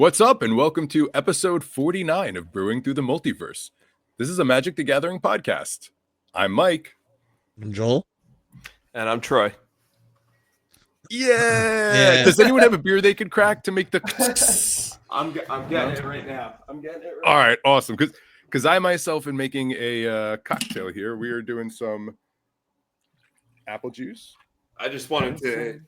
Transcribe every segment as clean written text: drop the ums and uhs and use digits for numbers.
What's up, and welcome to episode 49 of Brewing Through the Multiverse. This is a Magic the Gathering podcast. I'm Mike. I'm Joel. And I'm Troy. Yeah. Does anyone have a beer they could crack to make the... I'm getting it right now. All right, awesome. Because I myself am making a cocktail here. We are doing some apple juice. I just wanted to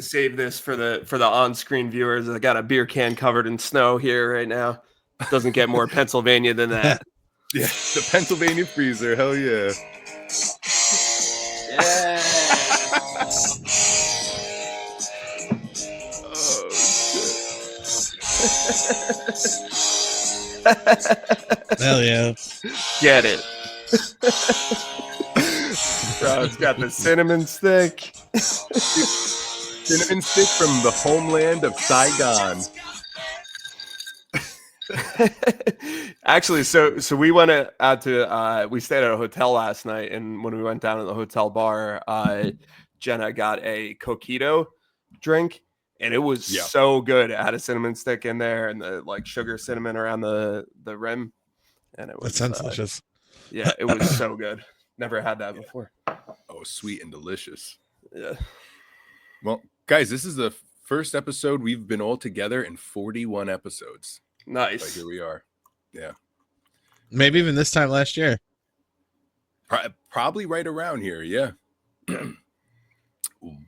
save this for the on-screen viewers. I got a beer can covered in snow here right now. Doesn't get more Pennsylvania than that. Yeah, the Pennsylvania freezer. Hell yeah. Yeah. Oh, shit. Hell yeah. Get it. Bro, it's got the cinnamon stick. Cinnamon stick from the homeland of Saigon. Actually, so we went out to we stayed at a hotel last night, and when we went down to the hotel bar, Jenna got a coquito drink, and it was so good. It had a cinnamon stick in there and the like sugar cinnamon around the rim, and it was That sounds delicious. Yeah, it was so good. Never had that before. Oh, sweet and delicious. Yeah. Well, guys, this is the first episode we've been all together in 41 episodes. Nice. But here we are. Yeah. Maybe even this time last year. Probably right around here. Yeah.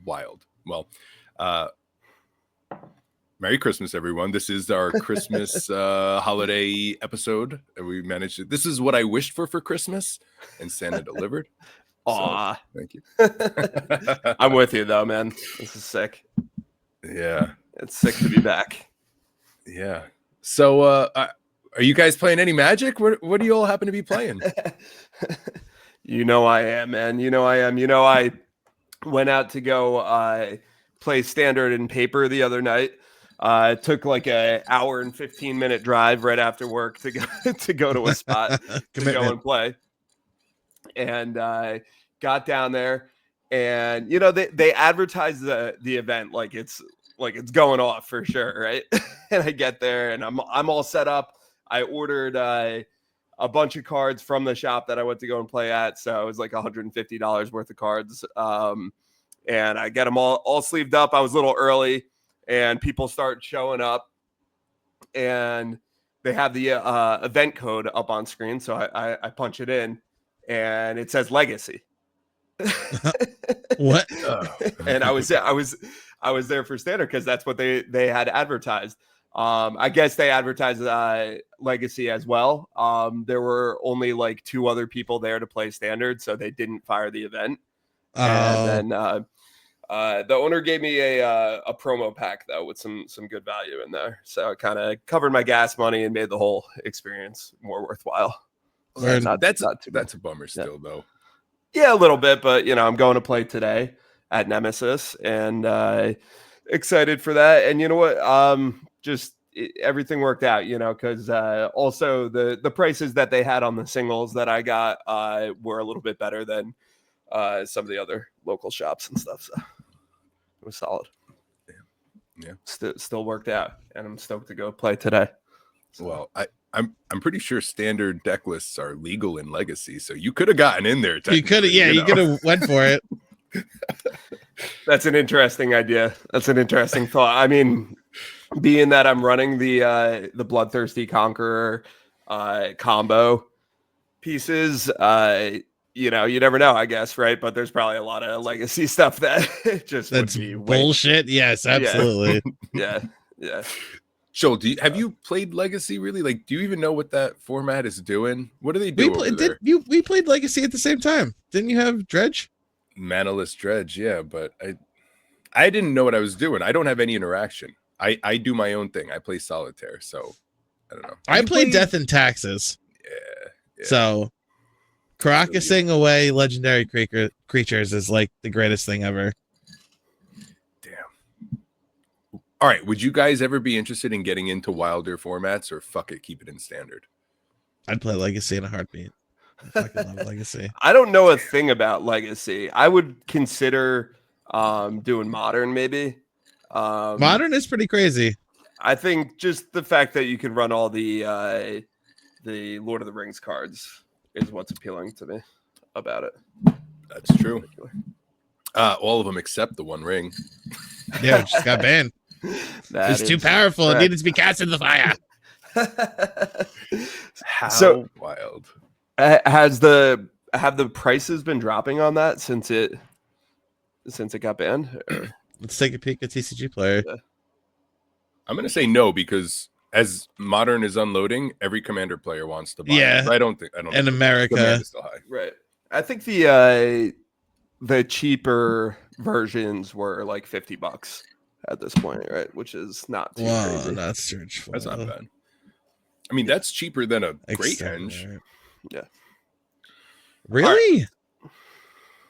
Wild. Well, Merry Christmas, everyone. This is our Christmas holiday episode. We managed to. This is what I wished for Christmas, and Santa delivered. Aw. So, thank you. I'm with you, though, man. This is sick. Yeah. It's sick to be back. Yeah. So, are you guys playing any Magic? What do you all happen to be playing? You know I am, man. You know I am. You know I went out to go play Standard and Paper the other night. It took like an hour and 15-minute drive right after work to go to a spot to go and play. And got down there, and you know they advertise the event like it's going off for sure, right? And I get there, and I'm all set up. I ordered a bunch of cards from the shop that I went to go and play at, so it was like $150 worth of cards. And I get them all sleeved up. I was a little early, and people start showing up, and they have the event code up on screen, so I punch it in, and it says Legacy. What? And I was there for Standard because that's what they had advertised. I guess they advertised Legacy as well. There were only like 2 other people there to play Standard, so they didn't fire the event. And then the owner gave me a promo pack though with some good value in there, so it kind of covered my gas money and made the whole experience more worthwhile. So that's a bummer still, though. Yeah, a little bit, but you know, I'm going to play today at Nemesis, and excited for that. And you know what? Everything worked out, you know, because also the prices that they had on the singles that I got were a little bit better than some of the other local shops and stuff. So it was solid. Yeah. Still worked out, and I'm stoked to go play today. So. Well, I'm pretty sure Standard deck lists are legal in Legacy, so you could have gotten in there. You could have, you could have went for it. That's an interesting idea. That's an interesting thought. I mean, being that I'm running the Bloodthirsty Conqueror combo pieces, you know, you never know, I guess, right? But there's probably a lot of Legacy stuff that just that's would be bullshit. Yes, absolutely. Yeah. Joel, have you played Legacy really? Like, do you even know what that format is doing? What do they do? We played Legacy at the same time. Didn't you have Dredge? Manaless Dredge, yeah, but I didn't know what I was doing. I don't have any interaction. I do my own thing. I play solitaire, so I don't know. I played Death and Taxes. Yeah. So Caracasing away legendary creatures is like the greatest thing ever. All right, would you guys ever be interested in getting into wilder formats, or fuck it, keep it in Standard? I'd play Legacy in a heartbeat. I fucking love Legacy. I don't know a thing about Legacy. I would consider doing Modern maybe. Modern is pretty crazy. I think just the fact that you can run all the Lord of the Rings cards is what's appealing to me about it. That's true. All of them except the One Ring. Yeah, it just got banned. That It's too is powerful. It correct. needed to be cast in the fire. How So- wild. have the prices been dropping on that since it got banned? Or- Let's take a peek at TCG Player. I'm gonna say no because as Modern is unloading, every Commander player wants to buy. Yeah. It. I don't think. In think America. demand is still high. Right. I think the cheaper versions were like $50 at this point, right? Which is not too Wow, crazy. not search. That's not bad. I mean, that's cheaper than a Great Henge. Yeah. Really?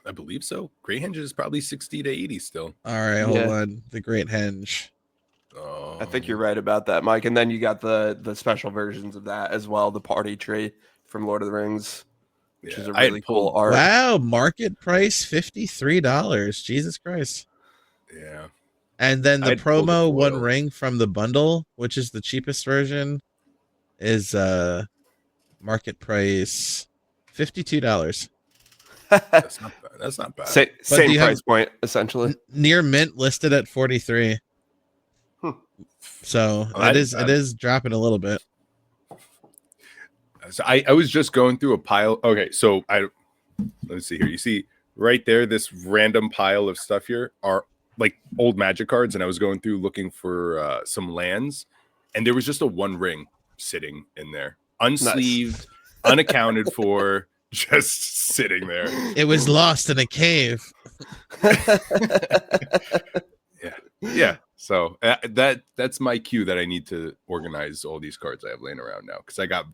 I believe so. Great Henge is probably 60 to 80 still. All right, hold Yeah. on. The Great Henge. Oh, I think you're right about that, Mike. And then you got the special versions of that as well, the party tree from Lord of the Rings, which is a I had really cool pulled- art. Wow, market price $53. Jesus Christ. Yeah. And then the I'd pulled the promo One foil. Ring from the bundle, which is the cheapest version, is market price $52. That's not bad. That's not bad. Same do you have- price point, essentially. Near mint listed at 43. Hmm. So Oh, that it is is bad. it is dropping a little bit. So I was just going through a pile. Okay, so let's see here. You see right there, this random pile of stuff here are like old Magic cards, and I was going through looking for some lands, and there was just a One Ring sitting in there, unsleeved, unaccounted for, just sitting there. It was lost in a cave. Yeah. So that's my cue that I need to organize all these cards I have laying around now because I got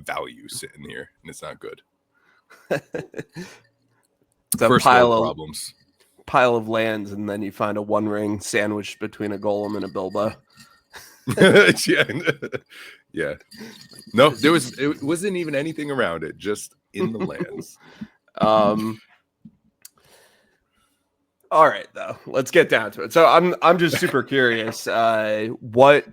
value sitting here and it's not good. It's a First pile world of problems. pile of lands, and then you find a One Ring sandwiched between a Golem and a Bilbo. yeah. No, it wasn't even anything around it, just in the lands. All right, though. Let's get down to it. So I'm just super curious. What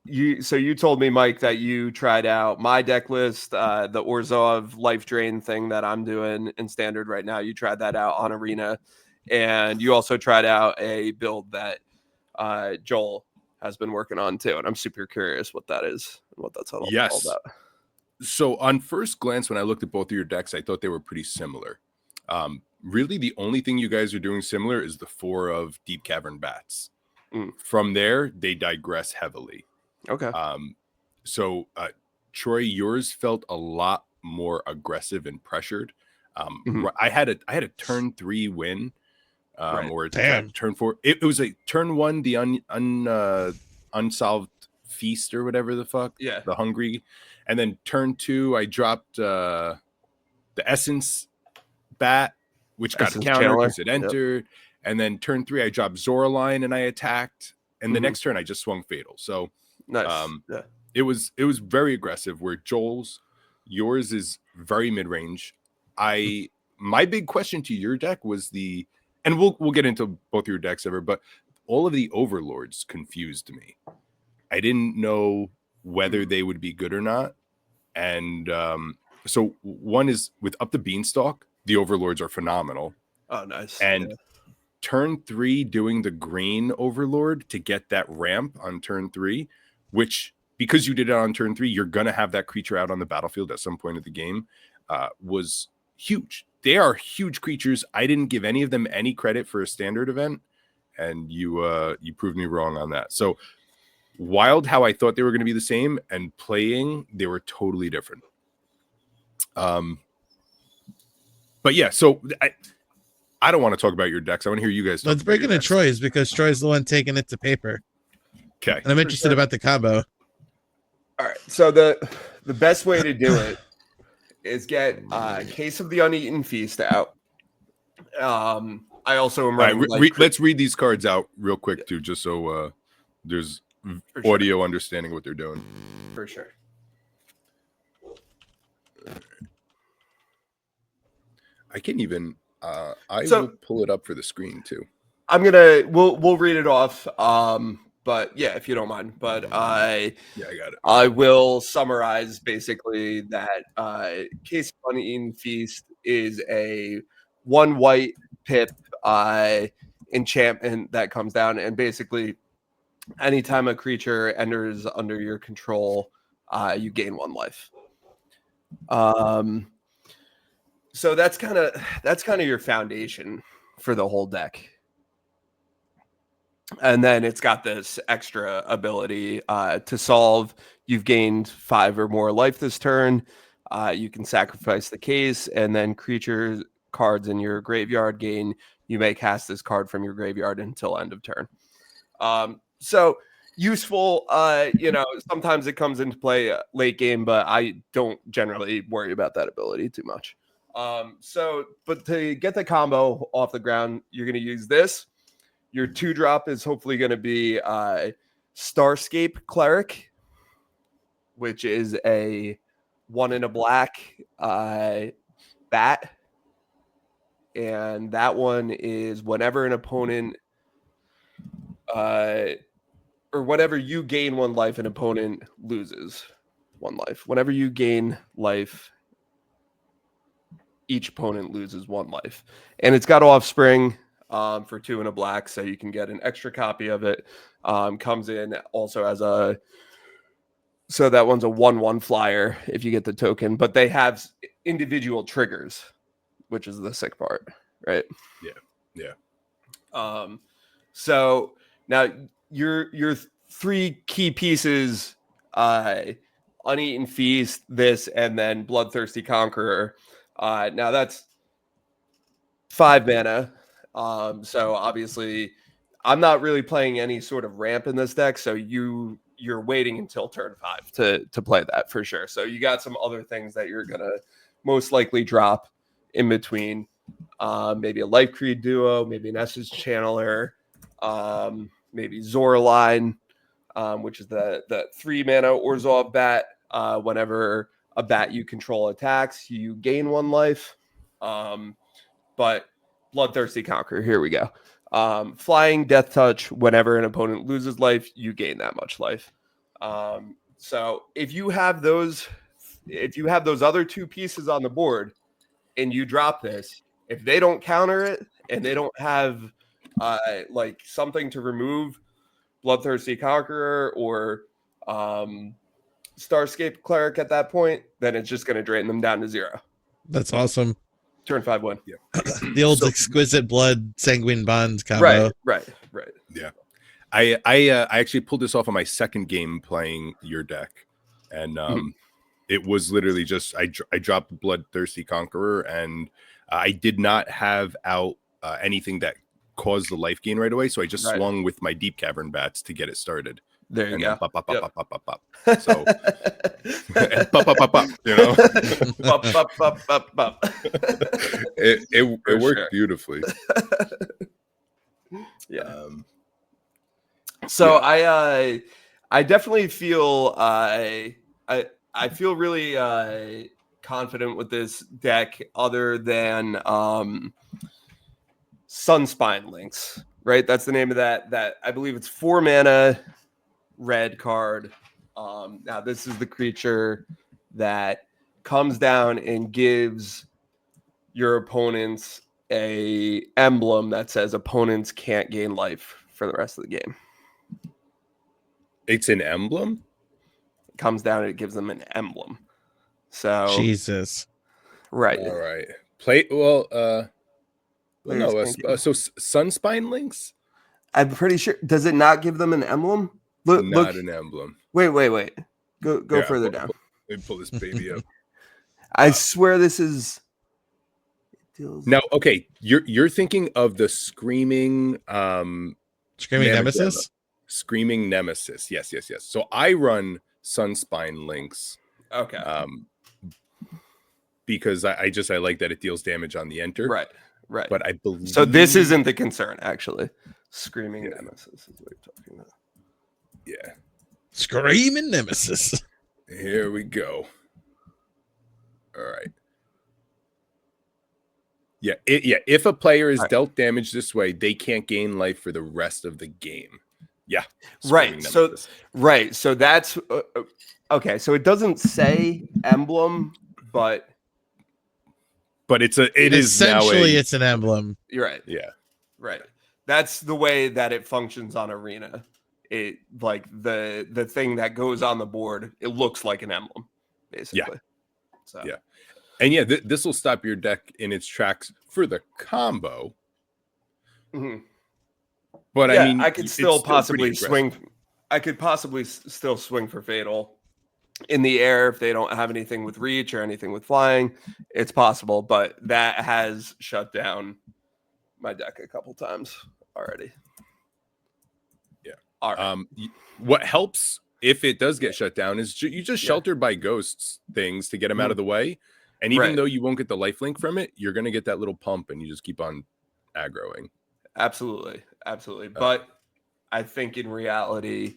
you told me, Mike, that you tried out my deck list, the Orzhov Life Drain thing that I'm doing in Standard right now. You tried that out on Arena, and you also tried out a build that Joel has been working on too. And I'm super curious what that is and what that's all Yes. about. So on first glance, when I looked at both of your decks, I thought they were pretty similar. Really, the only thing you guys are doing similar is the 4 of Deep Cavern Bats. Mm. From there, they digress heavily. Okay. So Troy, yours felt a lot more aggressive and pressured. Mhm. I had a turn 3 win, Right. or Damn. turn 4. It was a turn 1, the unsolved feast or whatever the fuck, Yeah. the hungry, and then turn 2, I dropped the essence bat, which got Essence countered Channeler. because it Yep. entered, and then turn 3, I dropped Zoraline and I attacked, and the Mhm. next turn I just swung fatal. So Nice. Yeah. it was very aggressive. Where yours is very mid range. My big question to your deck was and we'll get into both your decks ever, but all of the overlords confused me. I didn't know whether they would be good or not, and so one is with Up the Beanstalk. The overlords are phenomenal, Oh, nice. and Yeah. turn 3 doing the green overlord to get that ramp on turn 3, which because you did it on turn 3, you're gonna have that creature out on the battlefield at some point of the game, was huge. They are huge creatures. I didn't give any of them any credit for a standard event, and you proved me wrong on that. So wild how I thought they were going to be the same, and playing they were totally different. But yeah, so I don't want to talk about your decks. I want to hear you guys. Let's break into Troy's because Troy's the one taking it to paper. Okay. And I'm interested sure. about the combo. All right. So the best way to do it is get Case of the Uneaten Feast out. I also am All right, running let's read these cards out real quick too, just so there's For sure. audio understanding what they're doing. For sure. I can even So- will pull it up for the screen too. We'll read it off. but yeah, if you don't mind. But Yeah, I got it. I will summarize basically that Case of Uneaten Feast is a 1 white pip enchantment that comes down, and basically anytime a creature enters under your control, you gain 1 life. So that's kind of your foundation for the whole deck. And then it's got this extra ability to solve. You've gained 5 or more life this turn. You can sacrifice the case, and then creature cards in your graveyard gain. You may cast this card from your graveyard until end of turn. So useful. Sometimes it comes into play late game, but I don't generally worry about that ability too much. But to get the combo off the ground, you're going to use this. Your 2-drop is hopefully going to be Starscape Cleric, which is a 1 in a black bat. And that one is whenever an opponent or whenever you gain 1 life, an opponent loses 1 life. Whenever you gain life, each opponent loses 1 life. And it's got Offspring for 2 in a black, so you can get an extra copy of it. Comes in also as so that one's a 1/1 flyer if you get the token, but they have individual triggers, which is the sick part, right? Yeah. So now your 3 key pieces, Uneaten Feast, this, and then Bloodthirsty Conqueror. Now that's 5 mana. So obviously I'm not really playing any sort of ramp in this deck, so you're waiting until turn 5 to play that for sure. So you got some other things that you're gonna most likely drop in between. Maybe a Life Creed Duo, maybe an Essence Channeler, maybe Zoraline, which is the 3 mana Orzhov bat. Whenever a bat you control attacks, you gain 1 life. But Bloodthirsty Conqueror, here we go. Flying Death Touch, whenever an opponent loses life, you gain that much life. So if you have those other 2 pieces on the board and you drop this, if they don't counter it and they don't have like something to remove Bloodthirsty Conqueror or Starscape Cleric at that point, then it's just going to drain them down to 0. That's awesome. Turn 5 win. Yeah. The old Exquisite Blood Sanguine Bond combo. Right. Yeah. I actually pulled this off on my second game playing your deck, and it was literally just I dropped Bloodthirsty Conqueror, and I did not have out anything that caused the life gain right away, so I just swung with my Deep Cavern bats to get it started. There you go. Pop. So pop, you know. Pop. It For worked sure. beautifully. Yeah. So I definitely feel I feel really confident with this deck, other than Sunspine Links, right? That's the name of that I believe it's 4 mana red card. Now this is the creature that comes down and gives your opponents a emblem that says opponents can't gain life for the rest of the game. It's an emblem. It comes down and it gives them an emblem. So Jesus. right. All right. Play well. No. Players can't So Sunspine Links, I'm pretty sure. Does it not give them an emblem? not an emblem. Wait. Go Yeah, further down. Let me pull this baby up. I swear this is. Now, okay, you're thinking of the screaming Screaming Nemesis? Screaming Nemesis. Yes. So I run Sunspine Links Okay. because I like that it deals damage on the enter. Right. But I believe So this isn't the concern, actually. Screaming Nemesis is what you're talking about. Yeah. Screaming Nemesis. Here we go. All right. Yeah, if a player is dealt damage this way, they can't gain life for the rest of the game. Yeah. Right, Screaming so- Nemesis. Right. So that's okay. So it doesn't say emblem, but But it is now essentially a it's an emblem. you're right. yeah. Right. That's the way that it functions on Arena. It like the thing that goes on the board, it looks like an emblem, basically. So Yeah. And yeah, this will stop your deck in its tracks for the combo. Mhm. But Yeah, I mean, I could it's still pretty possibly aggressive. swing. I could possibly still swing for fatal in the air if they don't have anything with reach or anything with flying. It's possible, but that has shut down my deck a couple times already. Yeah. All right. What helps if it does get shut down is you just Yeah. shelter by ghosts things to get them out of the way. And even Right. though you won't get the lifelink from it, you're going to get that little pump and you just keep on aggroing. Absolutely. But I think in reality,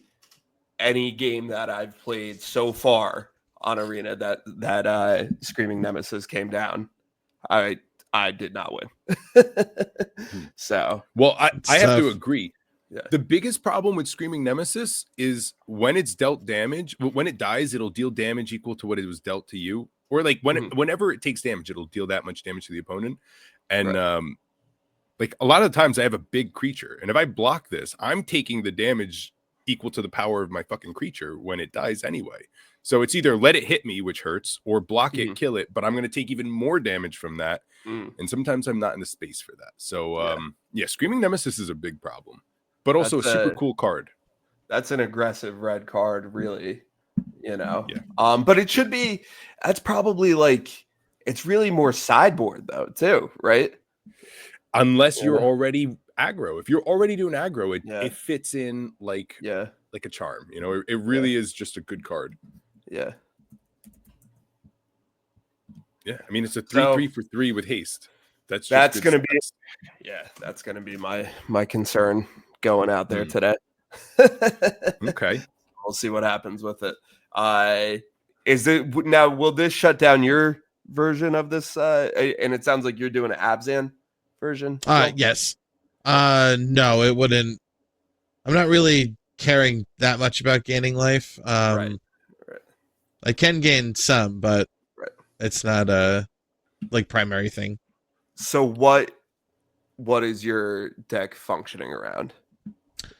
any game that I've played so far on Arena that Screaming Nemesis came down, I did not win. So Well, I have to tough. agree. Yeah. The biggest problem with Screaming Nemesis is when it's dealt damage, when it dies, it'll deal damage equal to what it was dealt to you. Or like whenever it takes damage, it'll deal that much damage to the opponent. And like a lot of times I have a big creature, and if I block this, I'm taking the damage equal to the power of my fucking creature when it dies anyway. So it's either let it hit me, which hurts, or block it, kill it, but I'm going to take even more damage from that. And sometimes I'm not in the space for that. So yeah, Screaming Nemesis is a big problem, but also That's a super cool card. That's an aggressive red card, really. You know. Yeah. But it should be. That's probably like it's really more sideboard though, too, right? Unless you're already aggro. If you're already doing aggro, Yeah. it fits in like Yeah. a charm. You know, it really is just a good card. Yeah. Yeah, I mean it's a 3/3 for 3 with haste. That's That's good gonna be stats. Yeah, that's gonna be my concern going out there today. Okay. We'll see what happens with it. Is it now? Will this shut down your version of this? And it sounds like you're doing an Abzan version. Yes. No, it wouldn't. I'm not really caring that much about gaining life. Right. I can gain some, but Right. it's not a like primary thing. So what is your deck functioning around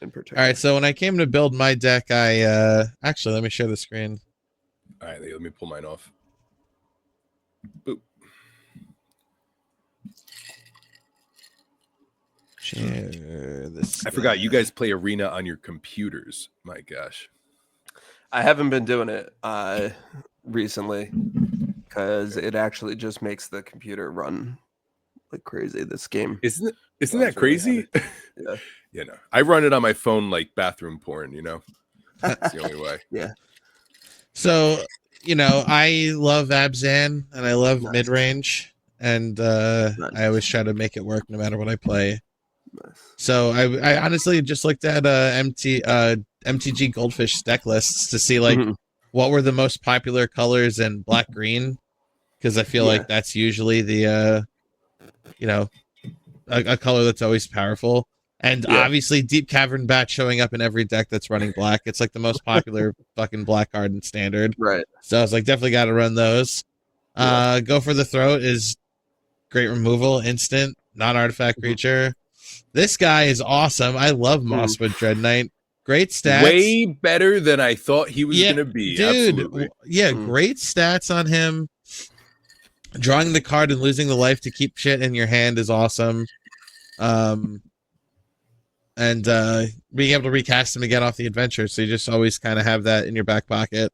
in particular? All right, so when I came to build my deck, I actually let me share the screen. All right, let me pull mine off. Boop. Share this. I forgot you guys play Arena on your computers. My gosh. I haven't been doing it recently because it actually just makes the computer run like crazy. This game Isn't that really crazy? Yeah. You know, I run it on my phone like bathroom porn, you know. That's the only way. Yeah. So, you know, I love Abzan and I love Nice. mid-range, and Nice. I always try to make it work no matter what I play. Nice. So I honestly just looked at MTG Goldfish deck lists to see like Mhm. what were the most popular colors in black green, because I feel Yeah. like that's usually the you know, a color that's always powerful. And Yeah. obviously Deep Cavern Bat showing up in every deck that's running black. It's like the most popular fucking black card in standard. Right. So I was like, definitely got to run those. Yeah. Go for the Throat is great removal, instant, non-artifact Mhm. creature. This guy is awesome. I love Mosswood Dread Knight. Great stats. Way better than I thought he was Yeah, going to be. Dude, Absolutely. yeah, Mm. great stats on him. Drawing the card and losing the life to keep shit in your hand is awesome. And being able to recast him again off the adventure, so you just always kind of have that in your back pocket.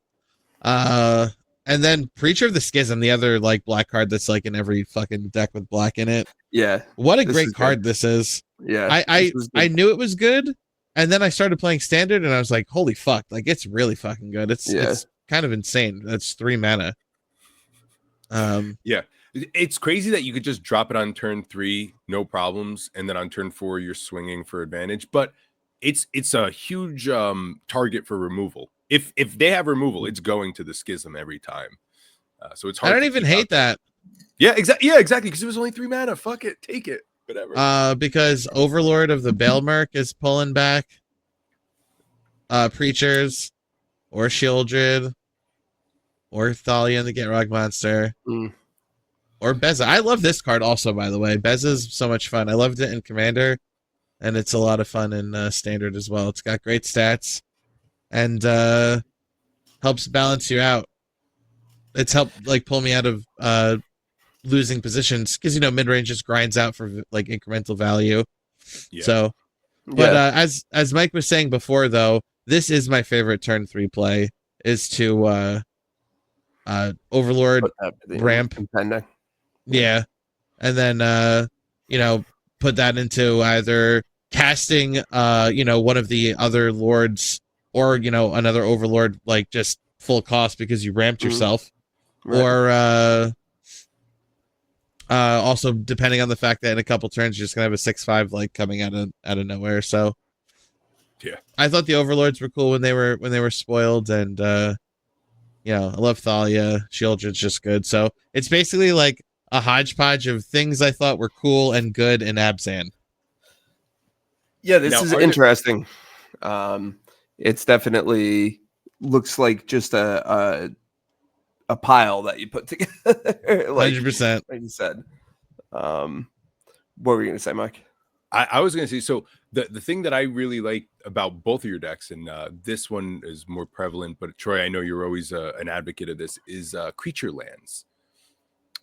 And then Preacher of the Schism, the other like black card that's like in every fucking deck with black in it. Yeah. What a This great is card good. this is. Yeah. I This is good. I knew it was good, and then I started playing standard, and I was like, holy fuck, like it's really fucking good. It's kind of insane. That's 3 mana. It's crazy that you could just drop it on turn 3, no problems, and then on turn 4 you're swinging for advantage. But it's a huge target for removal. If they have removal, it's going to the Schism every time. So it's hard. I don't to even keep hate out. that. Yeah, exactly. Yeah, exactly. Because it was only 3 mana. Fuck it, take it. Whatever. Because Overlord of the Baelmerk is pulling back. Preachers, or Shieldred, or Thalia and the Gitrog Monster, Mm. or Beza. I love this card also, by the way. Beza's so much fun. I loved it in Commander, and it's a lot of fun in Standard as well. It's got great stats, and helps balance you out. It's helped like pull me out of losing positions because mid range just grinds out for like incremental value. Yeah. So, but Yeah. as Mike was saying before, though, this is my favorite turn 3 play is to Overlord Put that to the ramp. impending. Yeah. And then put that into either casting one of the other lords or another overlord like just full cost because you ramped Mhm. yourself. Right. Or also depending on the fact that in a couple turns you're just gonna have a 6/5 like coming out of nowhere. So Yeah. I thought the overlords were cool when they were spoiled, and I love Thalia. Shieldred's just good. So it's basically like a hodgepodge of things I thought were cool and good in Abzan. Yeah, this Now, is are there- interesting. It's definitely looks like just a pile that you put together. like 100%. you said. What were you gonna say, Mike? I was going to say, so the thing that I really like about both of your decks, and this one is more prevalent, but Troy, I know you're always an advocate of this, is creature lands.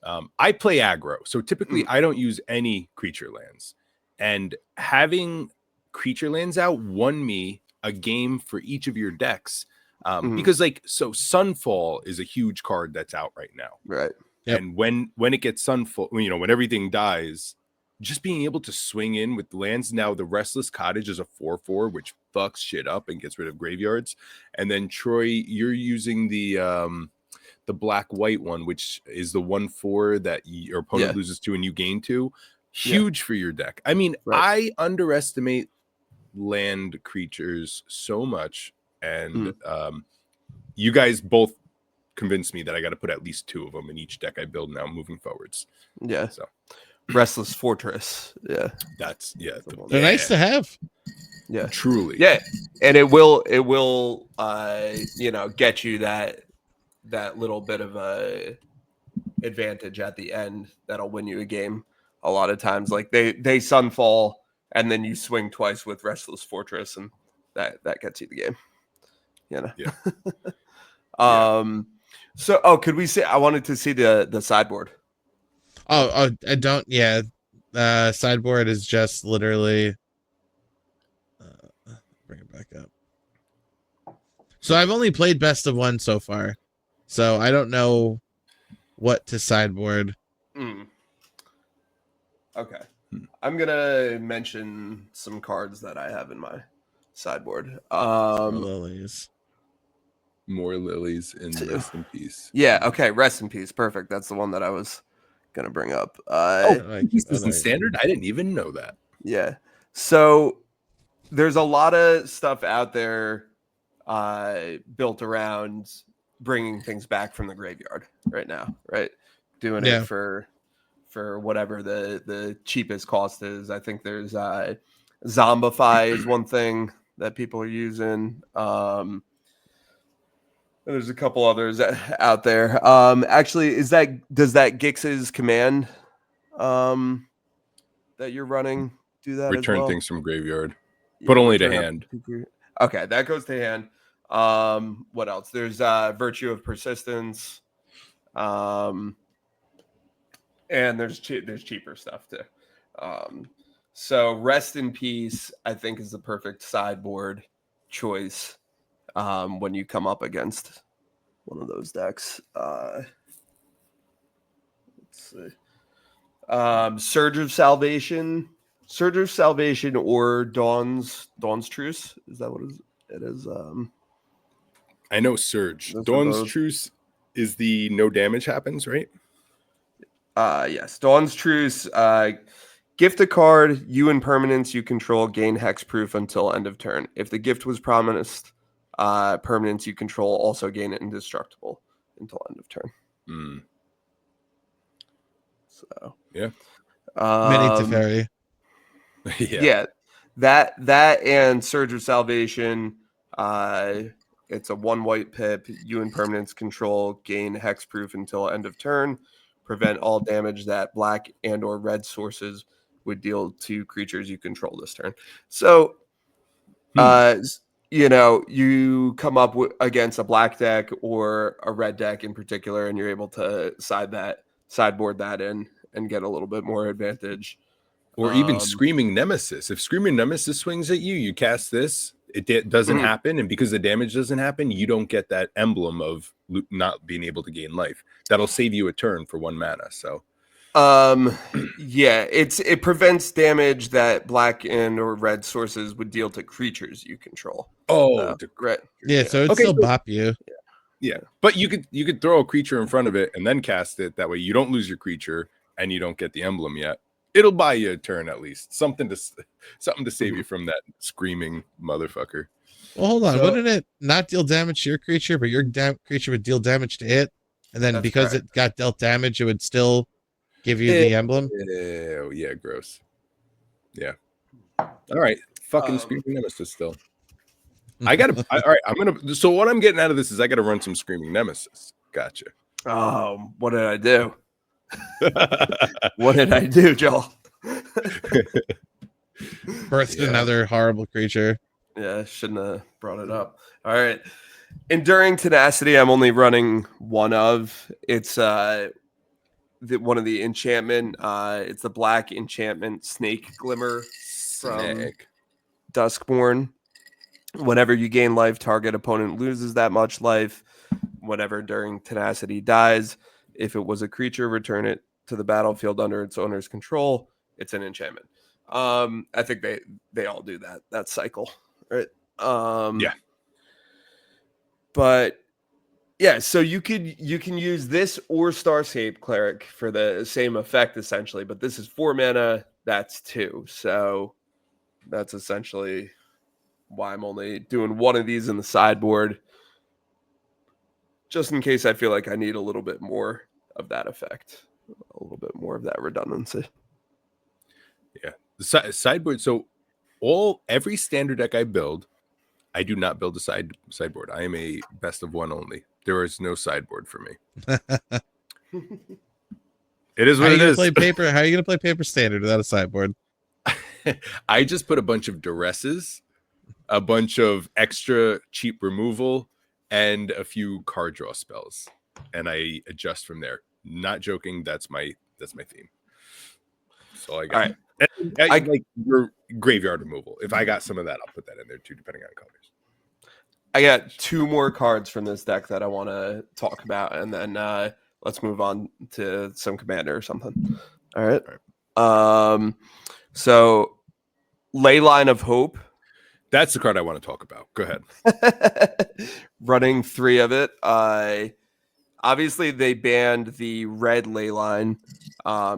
I play aggro, so typically I don't use any creature lands. And having creature lands out won me a game for each of your decks. Because so Sunfall is a huge card that's out right now. Right. Yep. And when it gets Sunfall, when everything dies, just being able to swing in with lands. Now the Restless Cottage is a 4/4, which fucks shit up and gets rid of graveyards. And then Troy, you're using the black-white one, which is the 1/4 that your opponent loses to and you gain 2. Huge for your deck. I mean, I underestimate land creatures so much, and you guys both convinced me that I got to put at least 2 of them in each deck I build now moving forwards. Yeah. So Restless Fortress. Yeah. that's They're nice to have. Yeah. Truly. Yeah. And it will get you that little bit of a advantage at the end that'll win you a game a lot of times. Like they Sunfall and then you swing twice with Restless Fortress and that gets you the game. Yeah. So could we see, I wanted to see the sideboard. I don't. Yeah, sideboard is just literally. Bring it back up. So I've only played best of 1 so far, so I don't know what to sideboard. Okay, I'm gonna mention some cards that I have in my sideboard. Lilies. More lilies in rest in peace. Yeah. Okay. Rest in peace. Perfect. That's the one that I was gonna bring up. This is in standard. I didn't even know that. Yeah. So there's a lot of stuff out there built around bringing things back from the graveyard right now, right? Doing it for whatever the cheapest cost is. I think there's Zombify is one thing that people are using. There's a couple others out there. Actually, does that Gix's command that you're running do that? Return as well? things from graveyard, but only to hand. Okay, that goes to hand. What else? There's Virtue of Persistence, and there's cheaper stuff too. So Rest in Peace, I think, is the perfect sideboard choice when you come up against one of those decks. Let's see. Surge of Salvation or Dawn's Truce. Is that what it is? I know Surge. Those are Dawn's both. Truce is the no damage happens, right? Yes. Dawn's Truce. Gift a card, you and permanents you control gain hexproof until end of turn. If the gift was promised, permanents you control also gain it indestructible until end of turn. So yeah. Mini Teferi. Yeah. That and Surge of Salvation. It's a 1 white pip. You and permanence control gain hexproof until end of turn. Prevent all damage that black and or red sources would deal to creatures you control this turn. So, you know, you come up against a black deck or a red deck in particular, and you're able to sideboard that in and get a little bit more advantage. Or even Screaming Nemesis. If Screaming Nemesis swings at you, you cast this. It doesn't happen, and because the damage doesn't happen, you don't get that emblem of not being able to gain life. That'll save you a turn for 1 mana. So, yeah, it prevents damage that black and or red sources would deal to creatures you control. Right. Yeah, so it still bop you. Yeah, but you could throw a creature in front of it and then cast it. That way, you don't lose your creature and you don't get the emblem yet. It'll buy you a turn at least. Something to save you from that screaming motherfucker. Well, hold on. Wouldn't it not deal damage to your creature, but your creature would deal damage to it? And then because it got dealt damage, it would still give you the emblem? Yeah, gross. Yeah. All right. Fucking Screaming Nemesis still. All right. So what I'm getting out of this is I got to run some Screaming Nemesis. Gotcha. What did I do? What did I do, Joel? Birthed another horrible creature. Yeah, shouldn't have brought it up. All right. Enduring Tenacity, I'm only running one of. It's one of the enchantment. It's the black enchantment Snake Glimmer from Duskborn. Whenever you gain life, target opponent loses that much life. Whenever Enduring Tenacity dies, if it was a creature, return it to the battlefield under its owner's control. It's an enchantment. I think they all do that cycle, right? Yeah. But yeah, so you can use this or Starscape Cleric for the same effect essentially, but this is 4 mana, that's 2. So that's essentially why I'm only doing one of these in the sideboard, just in case I feel like I need a little bit more of that effect, a little bit more of that redundancy. Yeah, the sideboard. So every standard deck I build, I do not build a sideboard. I am a best of one only. There is no sideboard for me. It is what it is. How are you going to play paper standard without a sideboard? I just put a bunch of duresses, a bunch of extra cheap removal, and a few card draw spells, and I adjust from there. Not joking. That's my theme. That's all I got. All right. I like your graveyard removal. If I got some of that, I'll put that in there too, depending on colors. I got 2 more cards from this deck that I want to talk about, and then let's move on to some commander or something. All right. So Leyline of Hope. That's the card I want to talk about. Go ahead. Running 3 of it. Obviously, they banned the red Leyline.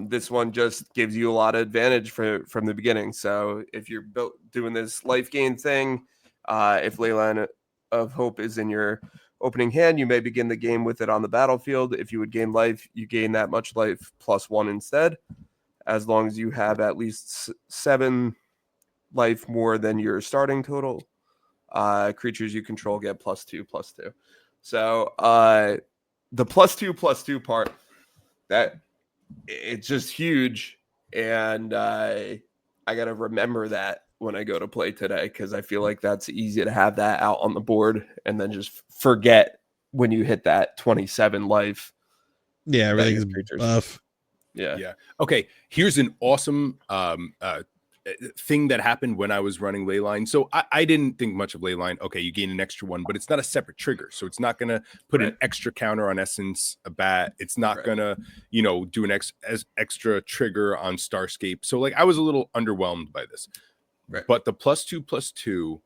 This one just gives you a lot of advantage from the beginning. So if you're doing this life gain thing, if Leyline of Hope is in your opening hand, you may begin the game with it on the battlefield. If you would gain life, you gain that much life +1 instead, as long as you have at least 7 life more than your starting total. Creatures you control get +2/+2. So the +2/+2 part, that it's just huge, and I gotta remember that when I go to play today, because I feel like that's easy to have that out on the board and then just forget when you hit that 27 life. Yeah, everything's buff. Yeah. Okay, here's an awesome thing that happened when I was running Leyline. So I didn't think much of Leyline. Okay, you gain an extra 1, but it's not a separate trigger. So it's not going to put an extra counter on Essence Bat. It's not going to, do an extra trigger on Starscape. So like I was a little underwhelmed by this. Right. But the +2/+2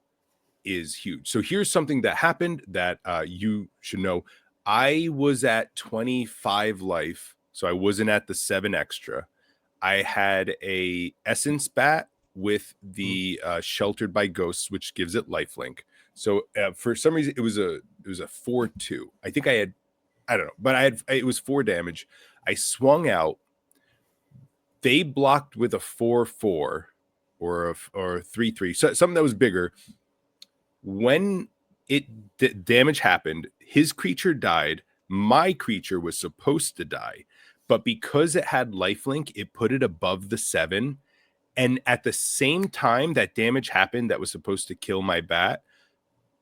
is huge. So here's something that happened that you should know. I was at 25 life, so I wasn't at the 7 extra. I had a Essence Bat with the Sheltered by Ghosts, which gives it lifelink. So for some reason, it was a 4/2. I think I don't know, but it was 4 damage. I swung out. They blocked with a 4/4 or 3/3, so something that was bigger. When damage happened. His creature died. My creature was supposed to die, but because it had lifelink, it put it above the 7. And at the same time that damage happened that was supposed to kill my bat,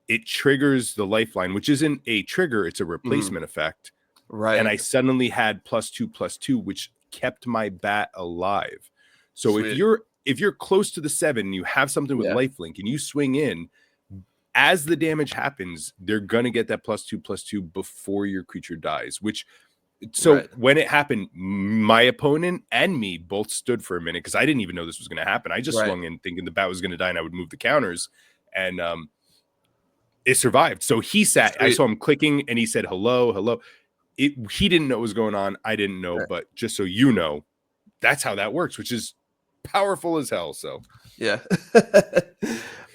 it triggers the lifeline, which isn't a trigger, it's a replacement effect. Right. And I suddenly had +2/+2, which kept my bat alive. So Sweet. if you're close to the 7 and you have something with lifelink and you swing in, as the damage happens, they're gonna get that +2/+2 before your creature dies, which when it happened, my opponent and me both stood for a minute because I didn't even know this was going to happen. I just swung in thinking the bat was going to die and I would move the counters, and it survived. So he sat. I saw him clicking, and he said, "Hello, hello." He didn't know what was going on. I didn't know, but just so you know, that's how that works, which is powerful as hell. So yeah,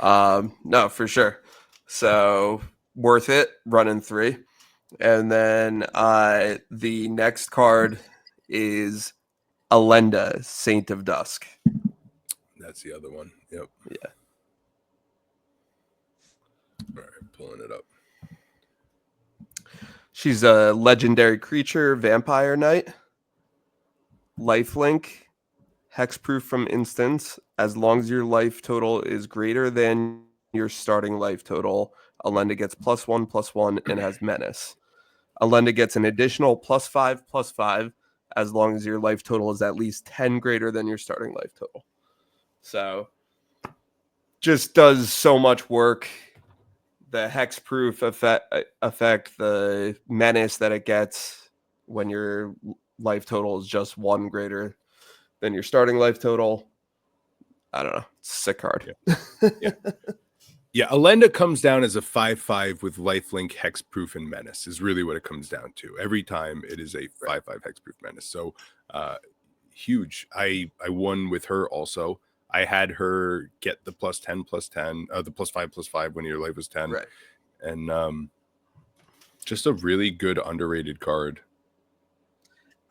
no, for sure. So worth it running 3. And then the next card is Alenda, Saint of Dusk. That's the other one. Yep. Yeah. All right, pulling it up. She's a legendary creature, Vampire Knight. Lifelink, hexproof from instance. As long as your life total is greater than your starting life total, Alenda gets +1/+1 and has menace. Alenda gets an additional +5/+5 as long as your life total is at least 10 greater than your starting life total. So just does so much work. The hexproof effect, the menace that it gets when your life total is just 1 greater than your starting life total. I don't know. It's a sick card. Yeah. Yeah, Alenda comes down as a 5/5 with lifelink, hexproof, and menace is really what it comes down to. Every time it is a 5/5 hexproof menace. So huge. I won with her also. I had her get the +10/+10, the +5/+5 when your life was 10. Right. And just a really good underrated card.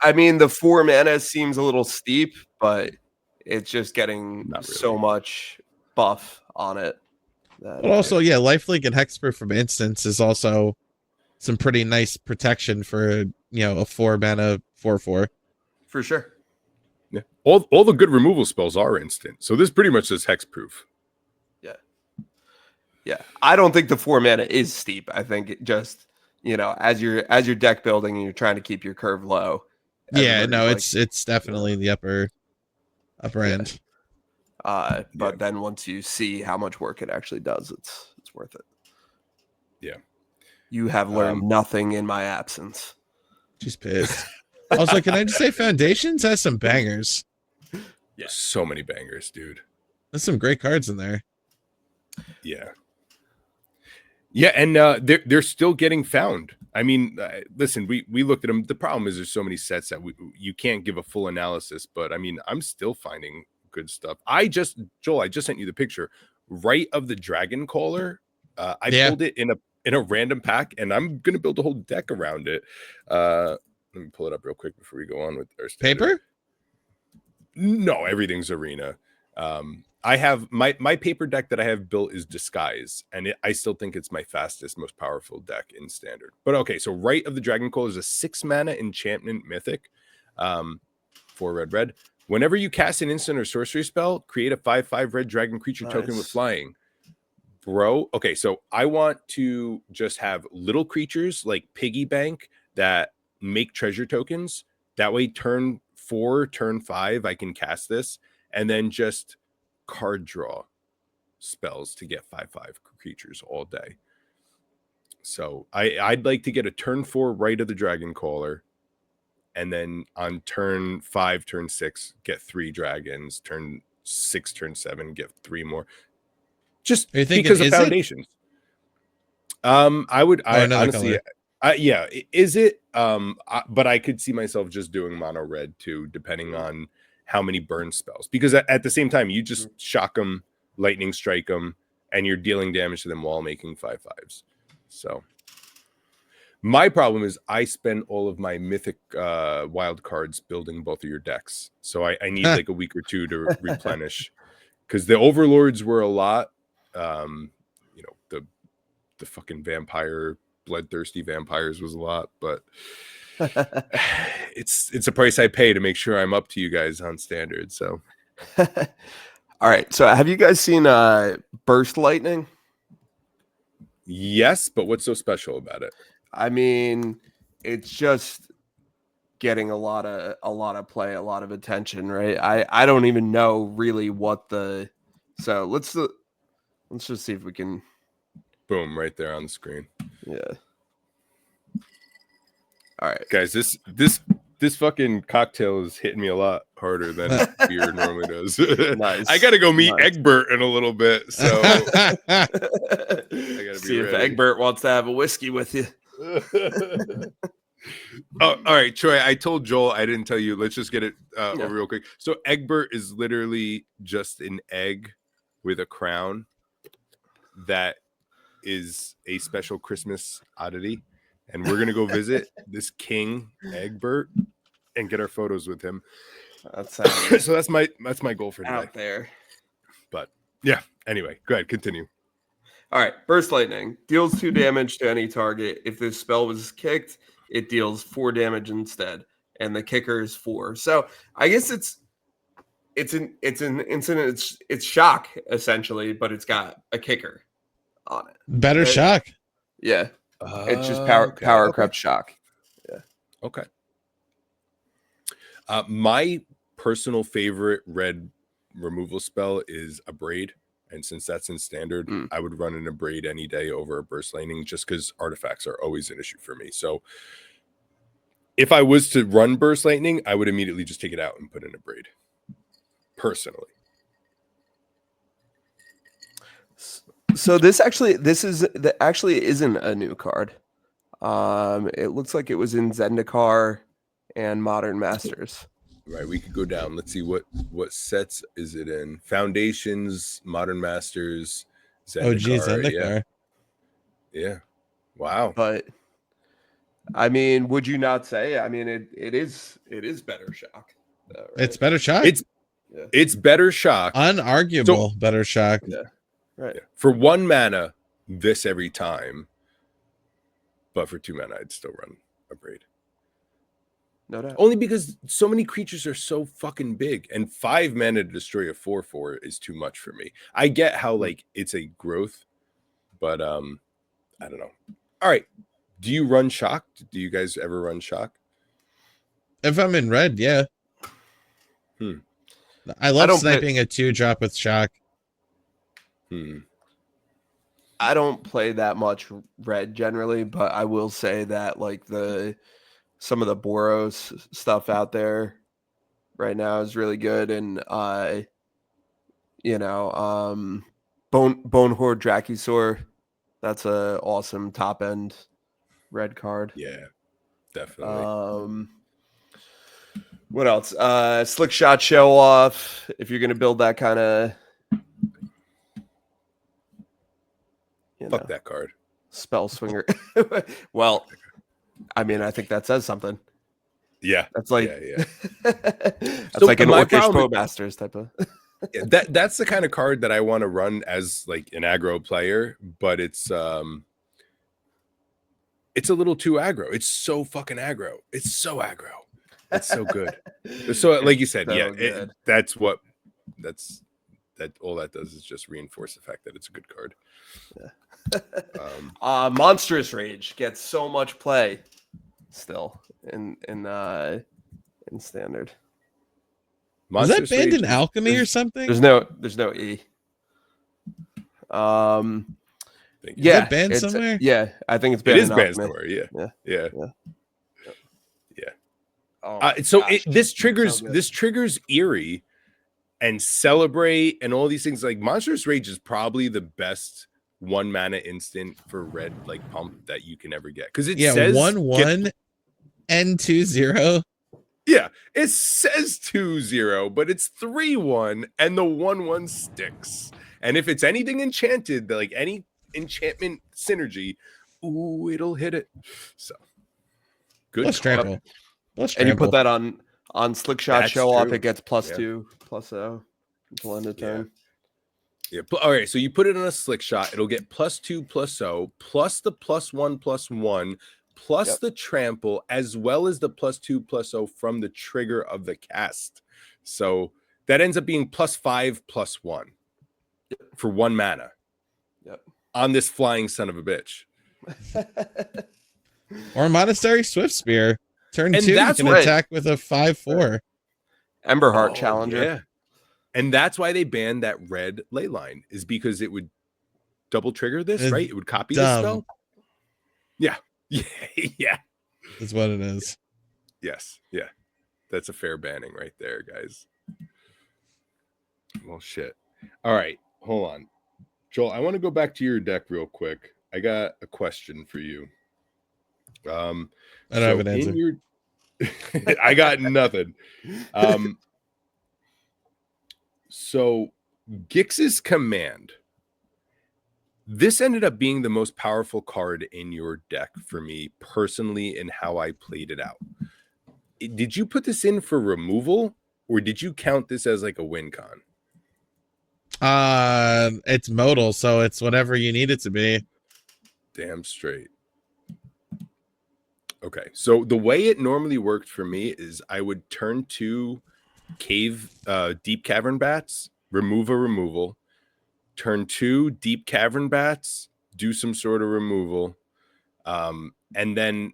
I mean, the 4 mana seems a little steep, but it's just getting so much buff on it. But also, yeah, lifelink and hexproof from instance is also some pretty nice protection for, a 4 mana 4/4. For sure. Yeah. All the good removal spells are instant. So this pretty much is hexproof. Yeah. Yeah. I don't think the 4 mana is steep. I think it just, as you're deck building and you're trying to keep your curve low. Yeah, no, it's definitely the upper end. But then once you see how much work it actually does, it's worth it. Yeah. You have learned nothing in my absence. She's pissed. Also, can I just say Foundations has some bangers? Yeah. So many bangers, dude. There's some great cards in there. Yeah. Yeah, and they're still getting found. I mean, listen, we looked at them. The problem is there's so many sets that you can't give a full analysis, but I mean, I'm still finding good stuff. Joel, I just sent you the picture. Right of the Dragon Caller. I pulled it in a random pack, and I'm gonna build a whole deck around it. Let me pull it up real quick before we go on with our paper. No, everything's arena. I have my paper deck that I have built is Disguise, and I still think it's my fastest, most powerful deck in standard. But okay, so Right of the Dragon Caller is a 6 mana enchantment mythic, 4 red. Whenever you cast an instant or sorcery spell, create a 5/5 red dragon creature token with flying. Bro, okay, so I want to just have little creatures like Piggy Bank that make treasure tokens. That way, turn 4, turn 5, I can cast this, and then just card draw spells to get 5/5 creatures all day. So I'd like to get a turn 4 Right of the Dragon Caller, and then on turn 5, turn 6, get 3 dragons. Turn 6, turn 7, get 3 more. Just because of Foundations. I would honestly, yeah, is it? But I could see myself just doing mono red too, depending on how many burn spells. Because at the same time, you just shock them, lightning strike them, and you're dealing damage to them while making 5/5s. So my problem is I spend all of my mythic wild cards building both of your decks. So I need like a week or 2 to replenish, because the overlords were a lot. The the fucking vampire, bloodthirsty vampires was a lot, but it's a price I pay to make sure I'm up to you guys on standard. So All right. So have you guys seen Burst Lightning? yes, but what's so special about it? I mean, it's just getting a lot of play, a lot of attention, right? I don't even know really what the so let's just see if we can Boom, right there on the screen. yeah. All right. Guys, this fucking cocktail is hitting me a lot harder than beer normally does. Nice. I gotta go meet Nice. Egbert in a little bit. So See if ready. Egbert wants to have a whiskey with you. Oh, all right, Troy. I told Joel I didn't tell you. Let's just get it Yeah. over real quick. So Egbert is literally just an egg with a crown that is a special Christmas oddity, and we're gonna go visit this King Egbert and get our photos with him. That sounds So that's my goal for today. out there. But yeah. Anyway, go ahead. Continue. All right, Burst Lightning deals 2 damage to any target. If this spell was kicked, it deals 4 damage instead, and the kicker is 4. So I guess it's shock essentially, but it's got a kicker on it. Better Right. shock. Yeah, it's just power Okay. crept shock. Okay. My personal favorite red removal spell is Abrade. And since that's in standard, I would run an Abrade any day over a Burst Lightning just because artifacts are always an issue for me. So if I was to run Burst Lightning, I would immediately just take it out and put in Abrade. Personally. So this actually isn't a new card. It looks like it was in Zendikar and Modern Masters. Right, we could go down. Let's see what sets is it in. Foundations, Modern Masters, Oh, geez, Zendikar. Zendikar. Yeah. Wow. But I mean, would you not say? I mean, it is better shock. Though, right? It's better shock. It's better shock. Unarguable better shock. right. Yeah. For 1 mana, this every time. But for 2 mana, I'd still run Abrade. No doubt. Only because so many creatures are so fucking big, and 5 mana to destroy a 4/4 is too much for me. I get how like it's a growth, but I don't know. All right, do you run shock? Do you guys ever run shock? If I'm in red, yeah. I love don't play- sniping a 2-drop with shock. I don't play that much red generally, but I will say that like some of the Boros stuff out there right now is really good, and Bonehorde Dracusaur, that's a awesome top end red card. Yeah, definitely. What else? Slick Shot Show Off. If you're gonna build that kind of Fuck that card. spell swinger. Well, I mean, I think that says something. Yeah, That's like yeah. that's So like an my Orcish problem- Bowmasters type of. That's the kind of card that I want to run as like an aggro player, but it's a little too aggro. It's so fucking aggro. It's so aggro. It's so good. So like you said, So yeah, good. that all that does is just reinforce the fact that it's a good card. Monstrous Rage gets so much play still in standard. Is that Monstrous banned Rage in alchemy or something? There's no E. Thank you. Yeah, it banned it's- somewhere? Yeah, I think it's It banned. is in banned Alchemy. somewhere. Yeah. Yeah. Oh So my gosh, this triggers so good. this triggers Eerie and Celebrate and all these things. Like Monstrous Rage is probably the best 1 mana instant for red like pump that you can ever get because it says 1/1 and 2/0. Yeah, it says 2/0, but it's 3/1, and the 1/1 sticks. And if it's anything enchanted, like any enchantment synergy, ooh, it'll hit it. So good. Plus card. trample. Plus And you trample. put that on Slick Shot That's Show Off, true. it gets Yeah. +2/+0 until end of Yeah. turn. Yeah. All right. So you put it on a slick shot. It'll get +2/+0 plus the +1/+1 plus Yep. the trample as well as the +2/+0 from the trigger of the cast. So that ends up being +5/+1 for 1 mana Yep. on this flying son of a bitch. Or Monastery Swift Spear. Turn And 2, you that's can right. attack with a 5/4. Emberheart Oh, Challenger. yeah. And that's why they banned that red ley line, is because it would double trigger this, It's right? It would copy dumb. this spell. Yeah. Yeah. Yeah. That's what it is. Yes. Yeah. That's a fair banning right there, guys. Well, shit. All right. Hold on. Joel, I want to go back to your deck real quick. I got a question for you. I don't have an answer. I got nothing. So Gix's Command. This ended up being the most powerful card in your deck for me personally and how I played it out. Did you put this in for removal or did you count this as like a win con? It's modal, so it's whatever you need it to be. Damn straight. Okay, so the way it normally worked for me is I would turn 2 deep cavern bats, remove a removal, turn 2 deep cavern bats, do some sort of removal, and then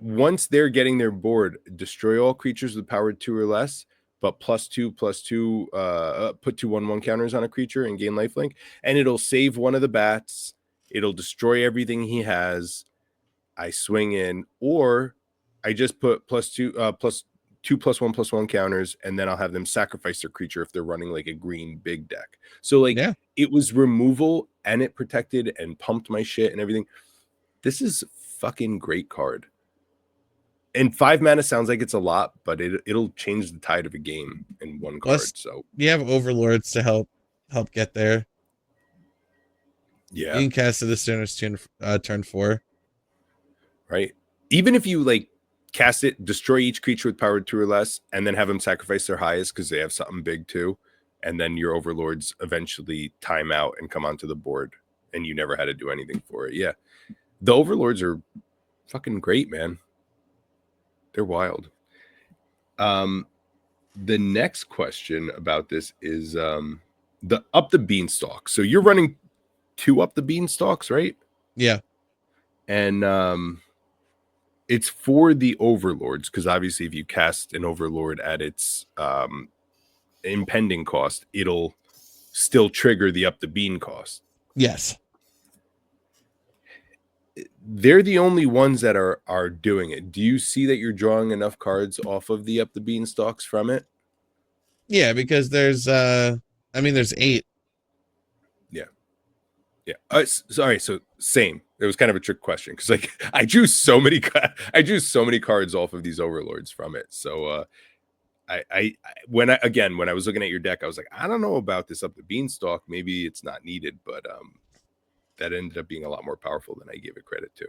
once they're getting their board, destroy all creatures with power 2 or less, but +2/+2, put 2/1/1 counters on a creature and gain lifelink, and it'll save one of the bats. It'll destroy everything he has. I swing in, or I just put +2 +1/+1 counters, and then I'll have them sacrifice their creature if they're running like a green big deck. So like it was removal and it protected and pumped my shit and everything. This is fucking great card. And 5 mana sounds like it's a lot, but it'll change the tide of a game in one card. Plus, so you have overlords to help get there. yeah, You can cast it as soon as turn 4. Right. Even if you like cast it, destroy each creature with power 2 or less, and then have them sacrifice their highest because they have something big too, and then your overlords eventually time out and come onto the board, and you never had to do anything for it. Yeah, the overlords are fucking great, man. They're wild. The next question about this is the Up the Beanstalk. So you're running 2 Up the Beanstalks, right? Yeah. And it's for the overlords, because obviously if you cast an overlord at its impending cost, it'll still trigger the Up the Bean cost. Yes. They're the only ones that are doing it. Do you see that you're drawing enough cards off of the Up the Beanstalks from it? Yeah, because there's there's 8. Yeah. Sorry. So same. It was kind of a trick question because like I drew so many cards off of these overlords from it. So when I was looking at your deck, I was like, I don't know about this Up the Beanstalk. Maybe it's not needed, but that ended up being a lot more powerful than I gave it credit to.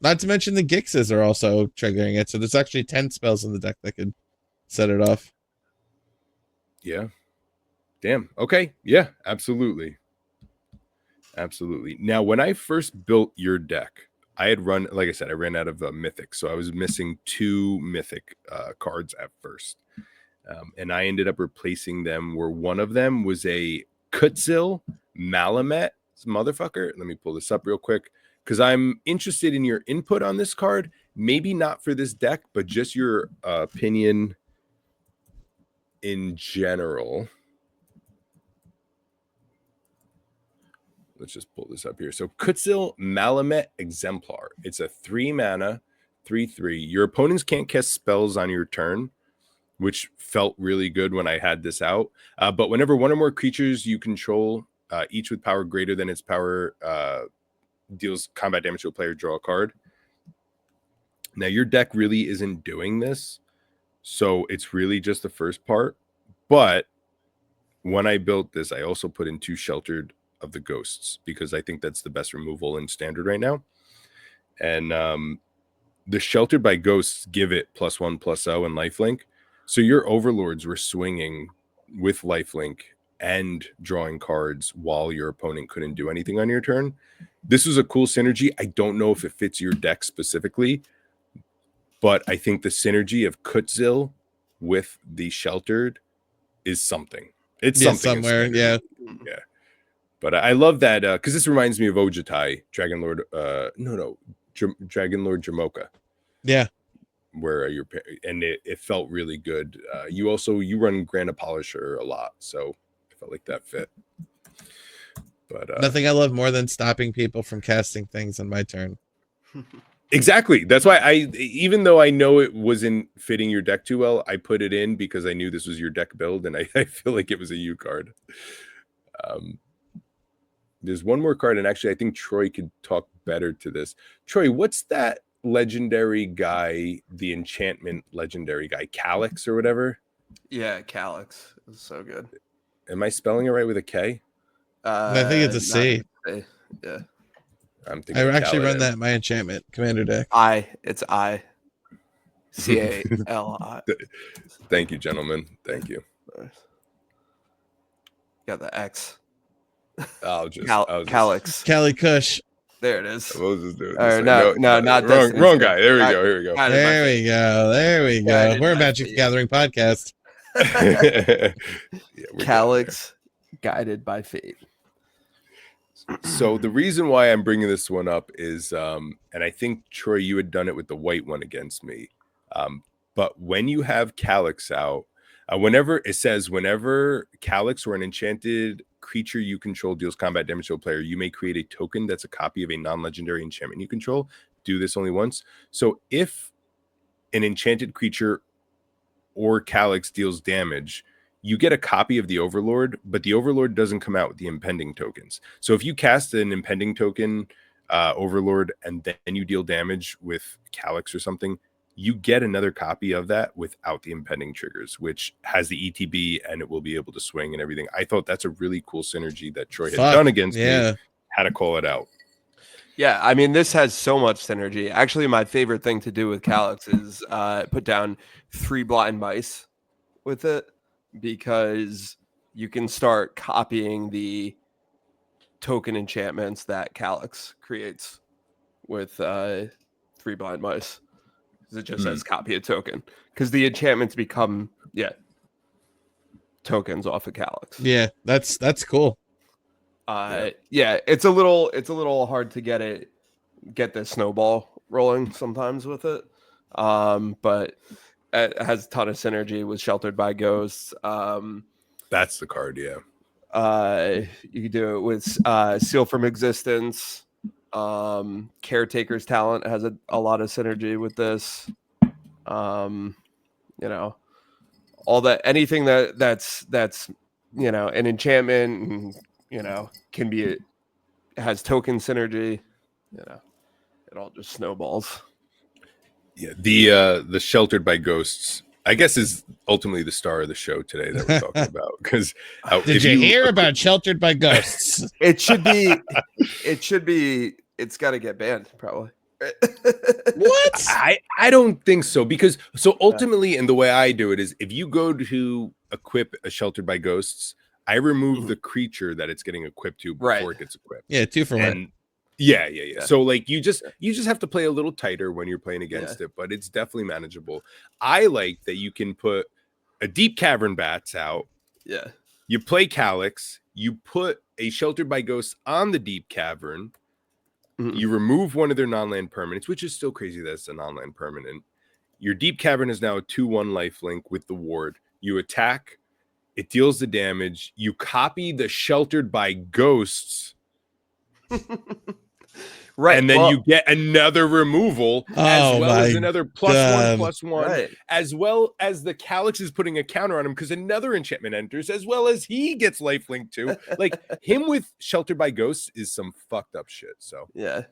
Not to mention the Gixes are also triggering it, so there's actually 10 spells in the deck that could set it off. Yeah. Damn. Okay. Yeah. Absolutely. Absolutely. Now, when I first built your deck, I had run, like I said, I ran out of mythic, so I was missing 2 mythic cards at first, and I ended up replacing them. Where one of them was a Kutzil Malamet motherfucker. Let me pull this up real quick because I'm interested in your input on this card. Maybe not for this deck, but just your opinion in general. Let's just pull this up here. So Kutzil Malamet Exemplar. It's a 3 mana, 3/3. Your opponents can't cast spells on your turn, which felt really good when I had this out. But whenever one or more creatures you control, each with power greater than its power, deals combat damage to a player, draw a card. Now, your deck really isn't doing this, so it's really just the first part. But when I built this, I also put in 2 Sheltered of the Ghosts because I think that's the best removal in Standard right now. And the Sheltered by Ghosts give it +1/+0 and lifelink. So your overlords were swinging with lifelink and drawing cards while your opponent couldn't do anything on your turn. This was a cool synergy. I don't know if it fits your deck specifically, but I think the synergy of Kutzil with the Sheltered is something. It's Yeah, something in somewhere, Standard. Yeah. But I love that because this reminds me of Ojutai, Dragon Lord. Dragon Lord Jamoka, Yeah. where and it felt really good. You run Granda Polisher a lot, so I felt like that fit. But Nothing I love more than stopping people from casting things on my turn. exactly. That's why even though I know it wasn't fitting your deck too well, I put it in because I knew this was your deck build, and I feel like it was a U card. There's one more card, and actually I think Troy could talk better to this. Troy, what's that legendary guy, the enchantment legendary guy, Calyx or whatever? Yeah, Calyx is so good. Am I spelling it right with a K? I think it's a C. Yeah. I'm thinking I actually Caladin. run that in my enchantment commander deck. It's I. CALI. Thank you, gentlemen. Thank you. Got the X. Calyx. Cali Kush. There it is. I was just doing Or this no, thing. not wrong guy. Here we go. Here we go. There we go. Guided We're a by Magic fate. Gathering podcast. Yeah, we're Calyx, guided by fate. So the reason why I'm bringing this one up is, and I think Troy, you had done it with the white one against me. But when you have Calyx out, whenever Calyx or an enchanted creature you control deals combat damage to a player, you may create a token that's a copy of a non-legendary enchantment you control. Do this only once. So if an enchanted creature or Calyx deals damage, you get a copy of the Overlord, but the Overlord doesn't come out with the impending tokens. So if you cast an impending token Overlord and then you deal damage with Calyx or something, you get another copy of that without the impending triggers, which has the ETB and it will be able to swing and everything. I thought that's a really cool synergy that Troy had done against me. Had to call it out. Yeah, I mean, this has so much synergy. Actually, my favorite thing to do with Calyx is put down 3 blind mice with it, because you can start copying the token enchantments that Calyx creates with 3 blind mice. It just says copy a token, because the enchantments become tokens off of Calyx. Yeah, that's cool. Yeah, it's a little hard to get the snowball rolling sometimes with it. But it has a ton of synergy with Sheltered by Ghosts. That's the card, yeah. You can do it with Seal from Existence. Caretaker's Talent has a lot of synergy with this. All that, anything that's an enchantment, and, can has token synergy. It all just snowballs. Yeah, the Sheltered by Ghosts, I guess, is ultimately the star of the show today that we're talking about. Because did you hear about Sheltered by Ghosts? It should be. It's got to get banned, probably. What? I don't think so, because ultimately, and the way I do it is, if you go to equip a Sheltered by Ghosts, I remove the creature that it's getting equipped to before it gets equipped. Yeah, 2 for 1. Yeah. So like you just have to play a little tighter when you're playing against it, but it's definitely manageable. I like that you can put a Deep Cavern Bats out. Yeah. You play Calyx, you put a Sheltered by Ghosts on the Deep Cavern. You remove one of their non-land permanents, which is still crazy that it's a non-land permanent. Your Deep Cavern is now a 2/1 lifelink with the ward. You attack, it deals the damage. You copy the Sheltered by Ghosts. Right. And then you get another removal, as well as another +1/+1, right, as well as the Calyx is putting a counter on him because another enchantment enters, as well as he gets lifelink too. Like, him with Sheltered by Ghosts is some fucked up shit. So yeah,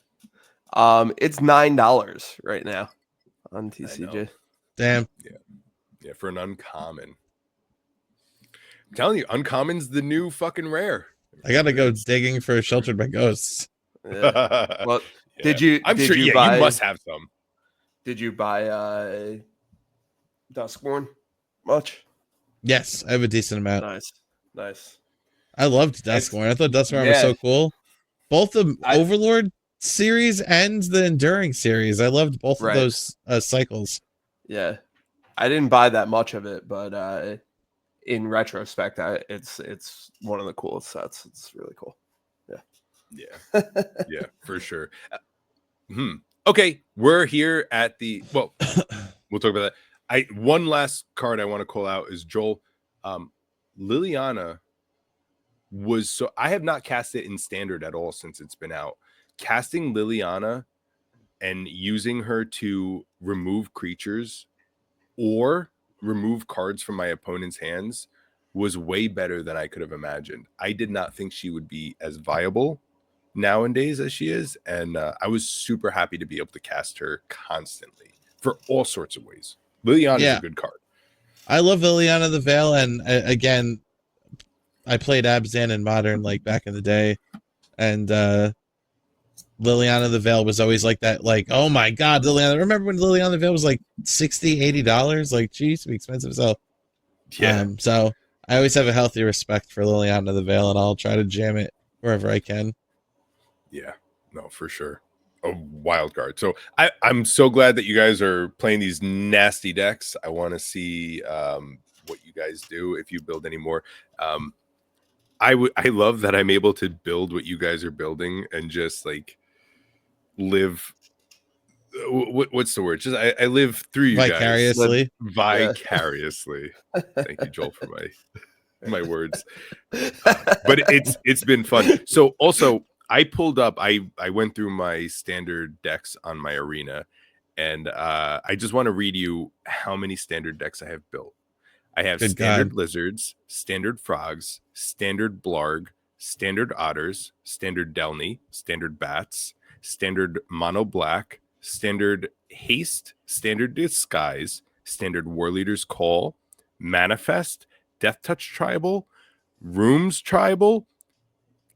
it's $9 right now on TCG. Damn. Yeah, for an uncommon. I'm telling you, uncommon's the new fucking rare. I gotta go digging for Sheltered by Ghosts. Yeah. Well, yeah. I'm sure you must have some. Did you buy Duskborn much? Yes, I have a decent amount. Nice. I loved It's- Duskmourn. I thought Duskmourn was yeah. so cool. Both the I- Overlord series and the Enduring series. I loved both of Right. those cycles. Yeah, I didn't buy that much of it, but in retrospect, it's one of the coolest sets. It's really cool. Yeah, yeah, for sure. Okay, we're here at the we'll talk about that. One last card I want to call out is Joel. Liliana was so I have not cast it in standard at all since it's been out. Casting Liliana and using her to remove creatures or remove cards from my opponent's hands was way better than I could have imagined. I did not think she would be as viable nowadays as she is, and I was super happy to be able to cast her constantly for all sorts of ways. Liliana is a good card. I love Liliana the Veil, and again, I played Abzan in Modern like back in the day, and Liliana the Veil was always like that, like, oh my god, Liliana. Remember when Liliana the Veil was like $60-$80? Like, geez, be expensive. So so I always have a healthy respect for Liliana the Veil, and I'll try to jam it wherever I can. Yeah, no, for sure. A wild card. So I'm so glad that you guys are playing these nasty decks. I want to see what you guys do if you build any more. I love that I'm able to build what you guys are building and just like live. What's the word? Just I live through you Vicariously. guys. Vicariously. Thank you, Joel, for my words. But it's been fun. So also I pulled up, I went through my standard decks on my arena, and I just want to read you how many standard decks I have built. I have standard lizards, standard frogs, standard blarg, standard otters, standard delny, standard bats, standard mono black, standard haste, standard disguise, standard war leader's call, manifest, death touch tribal, rooms tribal,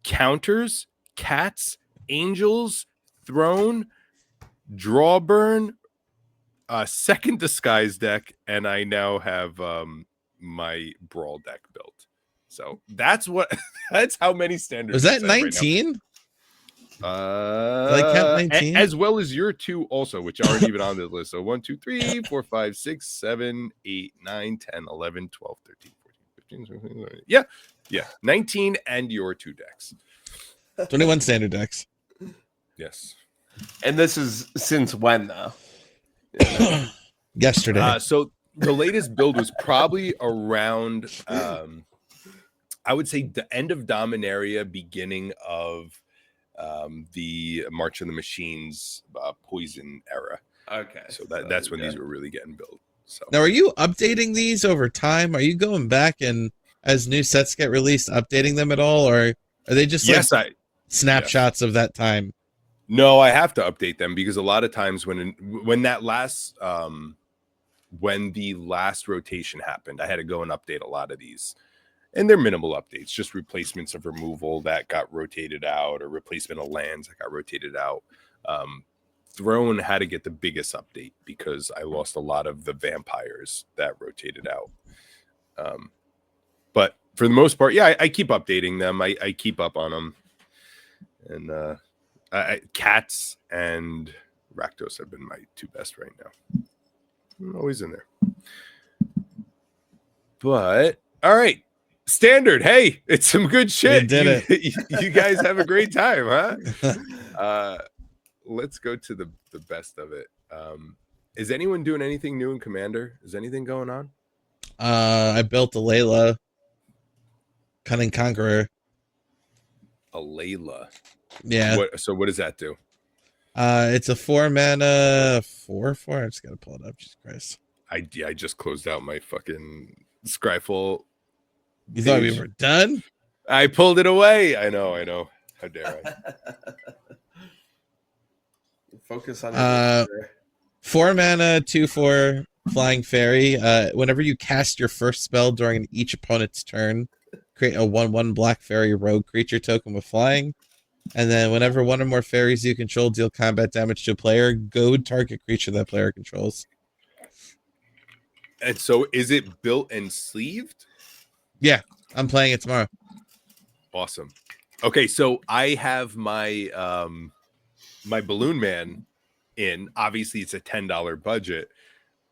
counters, cats, angels, throne, drawburn, second disguise deck, and I now have my brawl deck built. So that's how many standards. Was that 19? Right, count 19? As well as your two also, which aren't even on the list. So 1, 2, 3, 4, 5, 6, 7, 8, 9, 10, 11, 12, 13, 14, 15, 16, yeah, 19 and your two decks. 21 standard decks. Yes. And this is since when though? Yesterday. So the latest build was probably around I would say the end of Dominaria, beginning of the March of the Machines poison era. Okay. So that's when these were really getting built. So now, are you updating these over time? Are you going back and as new sets get released, updating them at all, or are they just snapshots of that time? No, I have to update them because a lot of times when that last when the last rotation happened, I had to go and update a lot of these. And they're minimal updates, just replacements of removal that got rotated out or replacement of lands that got rotated out. Throne had to get the biggest update because I lost a lot of the vampires that rotated out. But for the most part, yeah, I keep updating them. I keep up on them. And Cats and Rakdos have been my two best right now. I'm always in there. But, all right. Standard. Hey, it's some good shit. You guys have a great time, huh? Let's go to the best of it. Is anyone doing anything new in Commander? Is anything going on? I built a Layla Cunning Conqueror. A Layla. Yeah. So what does that do? It's a 4-mana 4/4. I just gotta pull it up. Jesus Christ. I just closed out my fucking Scryfall. You thought we were done? I pulled it away. I know. How dare I? Focus on 4-mana 2/4 flying fairy. Whenever you cast your first spell during each opponent's turn, create a 1/1 black fairy rogue creature token with flying. And then whenever one or more fairies you control deal combat damage to a player, goad target creature that player controls. And so is it built and sleeved? Yeah, I'm playing it tomorrow. Awesome. Okay, so I have my my Balloon Man in. Obviously, it's a $10 budget,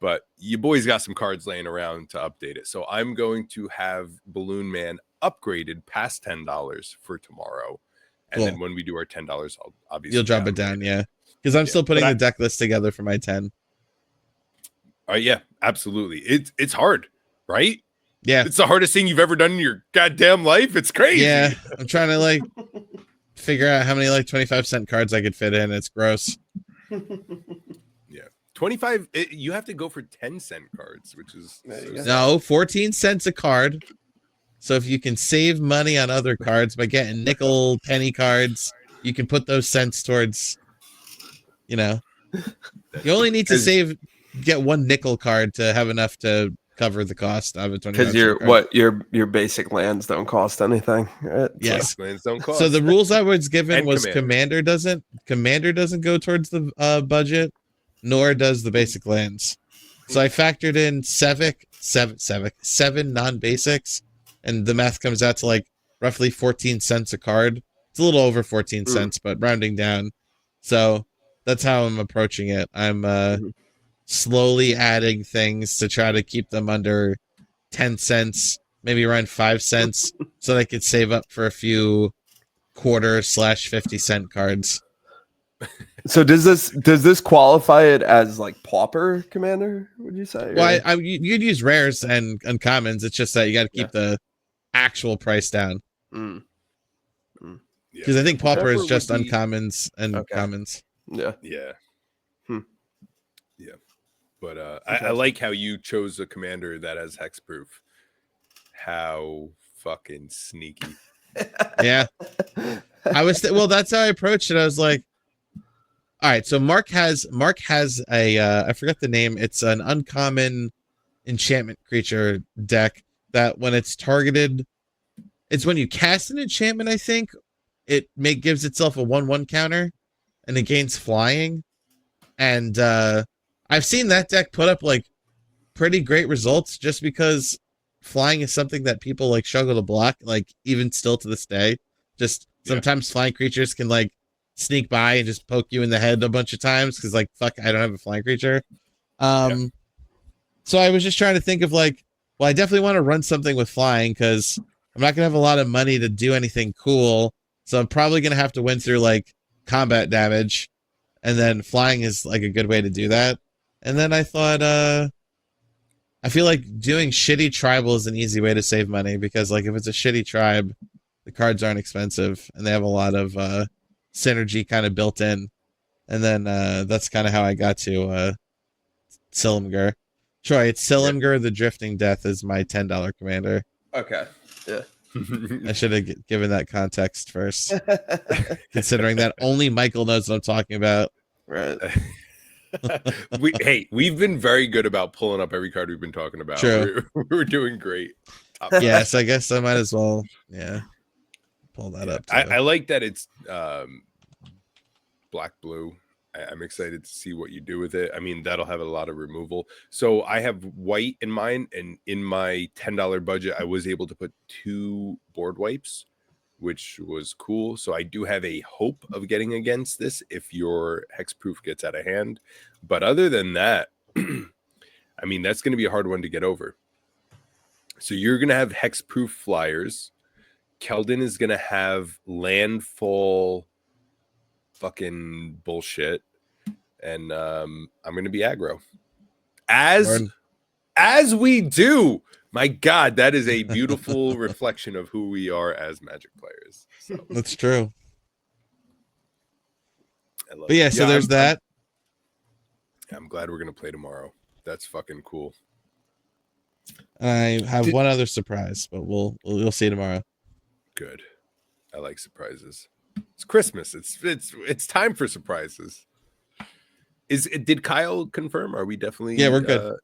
but you boys got some cards laying around to update it. So I'm going to have Balloon Man upgraded past $10 for tomorrow. And then Cool. when we do our $10, I'll obviously You'll drop it down, downgrade yeah. Because I'm Yeah, still putting but the deck list together for my 10. Yeah, absolutely. It's hard, right? Yeah. It's the hardest thing you've ever done in your goddamn life. It's crazy. Yeah. I'm trying to like figure out how many like 25-cent cards I could fit in. It's gross. 25. You have to go for 10-cent cards, which is There you so go. sad. No, 14 cents a card. So if you can save money on other cards by getting nickel penny cards, you can put those cents towards, you know, you only need to get one nickel card to have enough to cover the cost of a 25 Because your basic lands don't cost anything. Right? Yes. Lands don't cost. So the rules I was given And was Commander. Commander doesn't go towards the budget, nor does the basic lands. So I factored in seven non-basics, and the math comes out to like roughly 14 cents a card. It's a little over 14 cents, but rounding down. So that's how I'm approaching it. I'm slowly adding things to try to keep them under 10 cents, maybe around 5 cents, so that I could save up for a few quarter/50-cent cards. So does this qualify it as like pauper commander? Would you say? Well, you'd use rares and uncommons. It's just that you got to keep the actual price down. Mm. Because I think pauper is Pauper just would be- uncommons and Okay. commons. Yeah. Yeah. Hmm. Yeah. But I like how you chose a commander that has hexproof. How fucking sneaky. Yeah. Well, that's how I approached it. I was like, all right, so Mark has a I forgot the name. It's an uncommon enchantment creature deck that when it's targeted, it's when you cast an enchantment, I think, it gives itself a 1/1 counter and it gains flying. And I've seen that deck put up like pretty great results just because flying is something that people like struggle to block, like even still to this day. Just sometimes flying creatures can like sneak by and just poke you in the head a bunch of times because like fuck, I don't have a flying creature. So I was just trying to think of like, well, I definitely want to run something with flying because I'm not gonna have a lot of money to do anything cool. So I'm probably gonna have to win through like combat damage, and then flying is like a good way to do that. And then I thought, I feel like doing shitty tribal is an easy way to save money because like if it's a shitty tribe, the cards aren't expensive and they have a lot of synergy kind of built in. And then that's kind of how I got to Silumgar. Troy, it's Silumgar the Drifting Death is my $10 commander. Okay. Yeah. I should have given that context first, considering that only Michael knows what I'm talking about. Right. We've been very good about pulling up every card we've been talking about. True. We're doing great. Top Yes, I guess I might as well, pull that up. I like that it's black blue. I'm excited to see what you do with it. I mean, that'll have a lot of removal. So I have white in mine, and in my $10 budget, I was able to put 2 board wipes, which was cool. So I do have a hope of getting against this if your hexproof gets out of hand. But other than that, I mean, that's going to be a hard one to get over. So you're going to have hexproof flyers. Keldon is going to have landfall fucking bullshit. And I'm going to be aggro. As we do. My God, that is a beautiful reflection of who we are as Magic players. So, That's true. I love But yeah, it. so there's that. I'm glad we're going to play tomorrow. That's fucking cool. I have one other surprise, but we'll see tomorrow. Good. I like surprises. It's Christmas. It's time for surprises. Did Kyle confirm? Are we definitely? Yeah, we're good.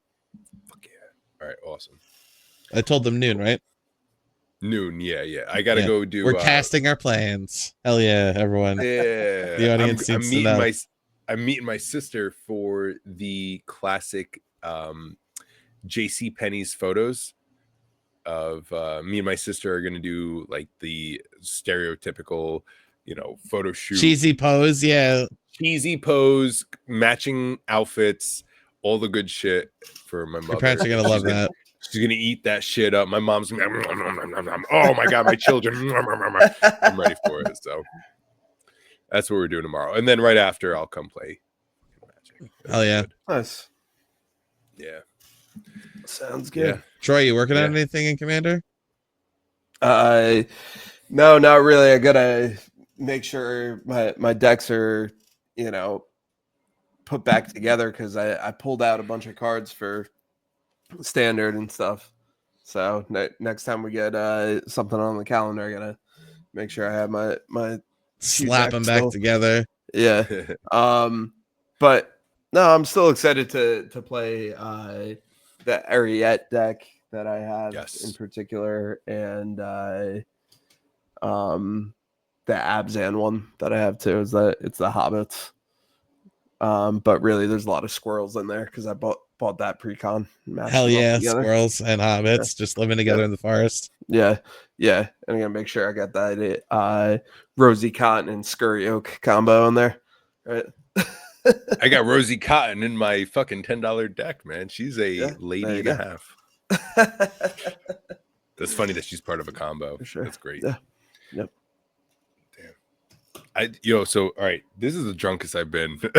Fuck yeah! All right, awesome. I told them noon, right? Noon. Yeah. I gotta go do. We're casting our plans. Hell yeah, everyone! Yeah, The audience needs to know. I'm meeting my sister for the classic JC Penney's photos. of me and my sister are gonna do like the stereotypical, photo shoot, Cheesy pose, yeah. cheesy pose, matching outfits, all the good shit for my mother. Your parents are gonna love that. She's gonna eat that shit up. My mom's gonna, oh my god, my children. I'm ready for it. So that's what we're doing tomorrow. And then right after, I'll come play Magic. Hell yeah. Nice. Yeah. Sounds good. Troy, you working on Yeah. anything in Commander? No, not really. I gotta make sure my decks are, put back together because I pulled out a bunch of cards for standard and stuff. So next time we get something on the calendar, I gotta make sure I have my Slap them decks back still. together. Yeah. But no, I'm still excited to play the Ariette deck that I have Yes. in particular, and the Abzan one that I have too. It's the Hobbits. But really, there's a lot of squirrels in there because I bought that pre-con. mashed Hell them up yeah, together. squirrels and hobbits just living together in the forest. Yeah, and I'm gonna make sure I got that Rosie Cotton and Scurry Oak combo in there. Right. I got Rosie Cotton in my fucking $10 deck, man. She's a Yeah, lady there you and a go. half. That's funny that she's part of a combo. For sure. That's great. Yeah. Yep. So all right, this is the drunkest I've been doing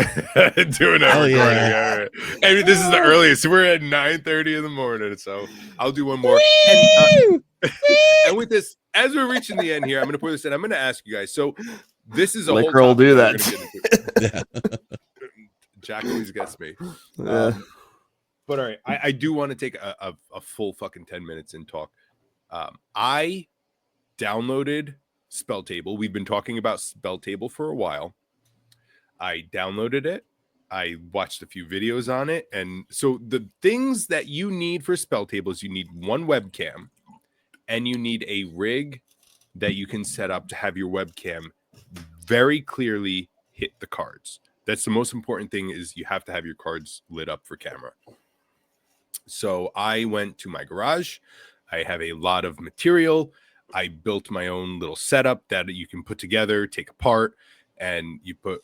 a Hell recording. yeah. All right. I mean, this is the earliest. We're at 9:30 in the morning, so I'll do one more. And with this, as we're reaching the end here, I'm gonna put this in. I'm gonna ask you guys. So this is a whole Liquor will topic do we're that. gonna get into. Yeah. Jack always gets me. Yeah. But all right, I do want to take a full fucking 10 minutes and talk. I downloaded Spell Table. We've been talking about Spell Table for a while. I downloaded it. I watched a few videos on it. And so the things that you need for Spell Table is you need one webcam and you need a rig that you can set up to have your webcam very clearly hit the cards. That's the most important thing, is you have to have your cards lit up for camera. So I went to my garage. I have a lot of material. I built my own little setup that you can put together, take apart, and you put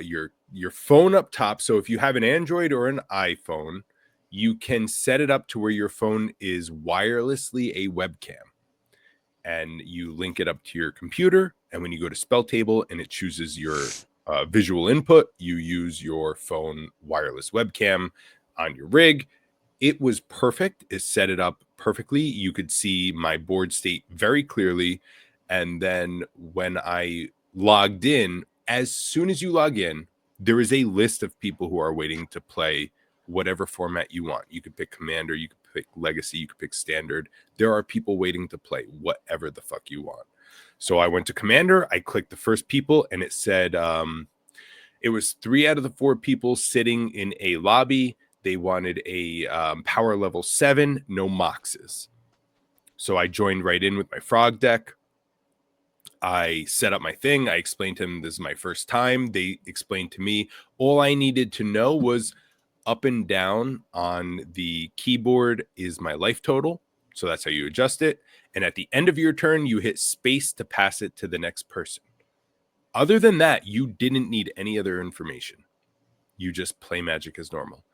your phone up top. So if you have an Android or an iPhone, you can set it up to where your phone is wirelessly a webcam. And you link it up to your computer. And when you go to Spell Table and it chooses your visual input, you use your phone wireless webcam on your rig. It was perfect. It set it up perfectly. You could see my board state very clearly. And then when I logged in, as soon as you log in, there is a list of people who are waiting to play whatever format you want. You could pick Commander, you could pick Legacy, you could pick Standard. There are people waiting to play whatever the fuck you want. So I went to Commander, I clicked the first people, and it said it was 3 out of the 4 people sitting in a lobby. They wanted a power level 7, no moxes. So I joined right in with my frog deck. I set up my thing. I explained to them this is my first time. They explained to me all I needed to know was up and down on the keyboard is my life total. So that's how you adjust it. And at the end of your turn, you hit space to pass it to the next person. Other than that, you didn't need any other information. You just play Magic as normal.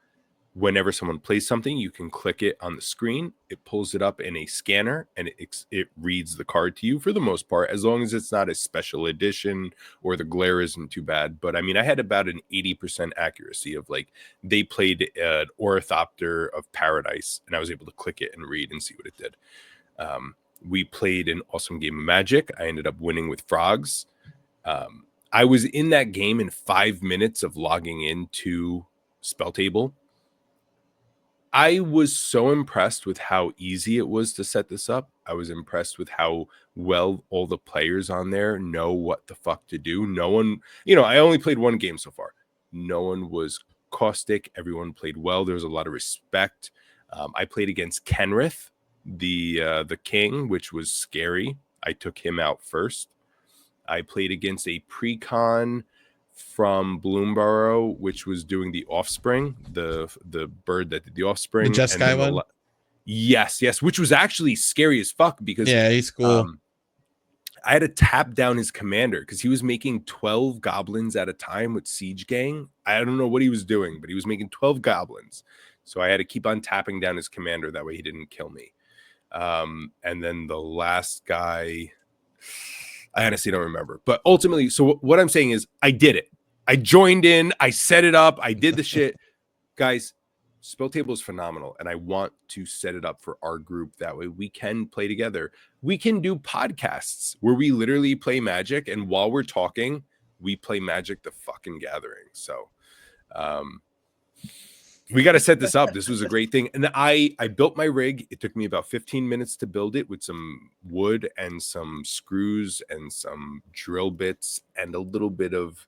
Whenever someone plays something, you can click it on the screen. It pulls it up in a scanner and it reads the card to you for the most part, as long as it's not a special edition or the glare isn't too bad. But I mean, I had about an 80% accuracy of like they played an Ornithopter of Paradise and I was able to click it and read and see what it did. We played an awesome game of Magic. I ended up winning with frogs. I was in that game in 5 minutes of logging into Spell Table. I was so impressed with how easy it was to set this up. I was impressed with how well all the players on there know what the fuck to do. No one, I only played one game so far. No one was caustic. Everyone played well. There was a lot of respect. I played against Kenrith, the king, which was scary. I took him out first. I played against a pre-con from Bloomborough, which was doing the Offspring, the bird that did the Offspring. The Jeskai one? Yes, which was actually scary as fuck because Yeah, he's cool. I had to tap down his commander because he was making 12 goblins at a time with Siege Gang. I don't know what he was doing, but he was making 12 goblins. So I had to keep on tapping down his commander. That way he didn't kill me. And then the last guy, I honestly don't remember. But ultimately, so what I'm saying is I did it. I joined in. I set it up. I did the shit. Guys, Spell Table is phenomenal, and I want to set it up for our group. That way we can play together. We can do podcasts where we literally play Magic, and while we're talking, we play Magic the fucking Gathering. So we got to set this up. This was a great thing. And I built my rig. It took me about 15 minutes to build it with some wood and some screws and some drill bits and a little bit of,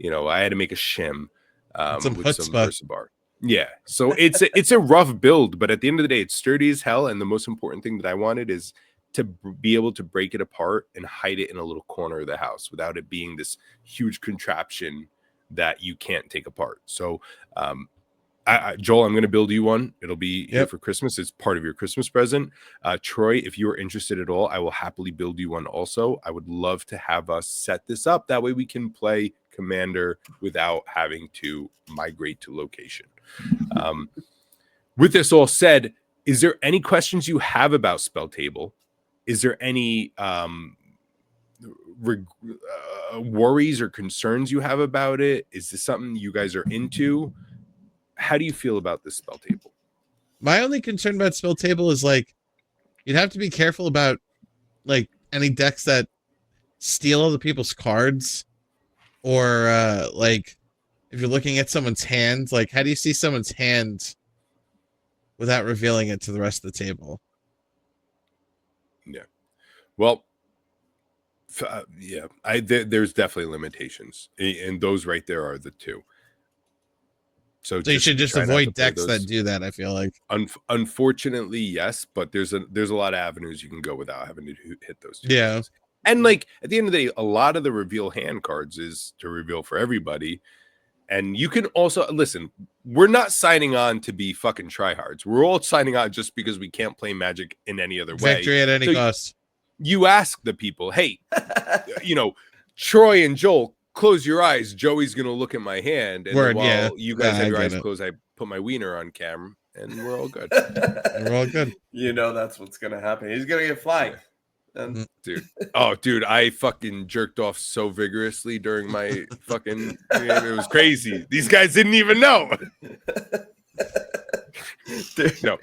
I had to make a shim Some with some chutzpah. Versabar. Yeah, so it's a rough build, but at the end of the day, it's sturdy as hell. And the most important thing that I wanted is to be able to break it apart and hide it in a little corner of the house without it being this huge contraption that you can't take apart. So, Joel, I'm going to build you one. It'll be here for Christmas. It's part of your Christmas present. Troy, if you are interested at all, I will happily build you one also. I would love to have us set this up. That way we can play Commander without having to migrate to location. With this all said, is there any questions you have about Spell Table? Is there any worries or concerns you have about it? Is this something you guys are into? How do you feel about this Spell Table? My only concern about Spell Table is like you'd have to be careful about like any decks that steal other people's cards, or like if you're looking at someone's hand, like how do you see someone's hand without revealing it to the rest of the table? Yeah. Well, there's definitely limitations, and those right there are the two. So you should just try not to avoid play decks those. that do that, I feel like. Unfortunately, yes, but there's a lot of avenues you can go without having to hit those two. Yeah. Things. And like at the end of the day, a lot of the reveal hand cards is to reveal for everybody. And you can also listen, we're not signing on to be fucking tryhards. We're all signing on just because we can't play Magic in any other way. Victory at any cost. You ask the people, hey, Troy and Joel, close your eyes. Joey's gonna look at my hand, and while you guys have your eyes closed, I put my wiener on camera, and we're all good. We're all good. That's what's gonna happen. He's gonna get flagged. And dude, I fucking jerked off so vigorously during my fucking it was crazy. These guys didn't even know. No.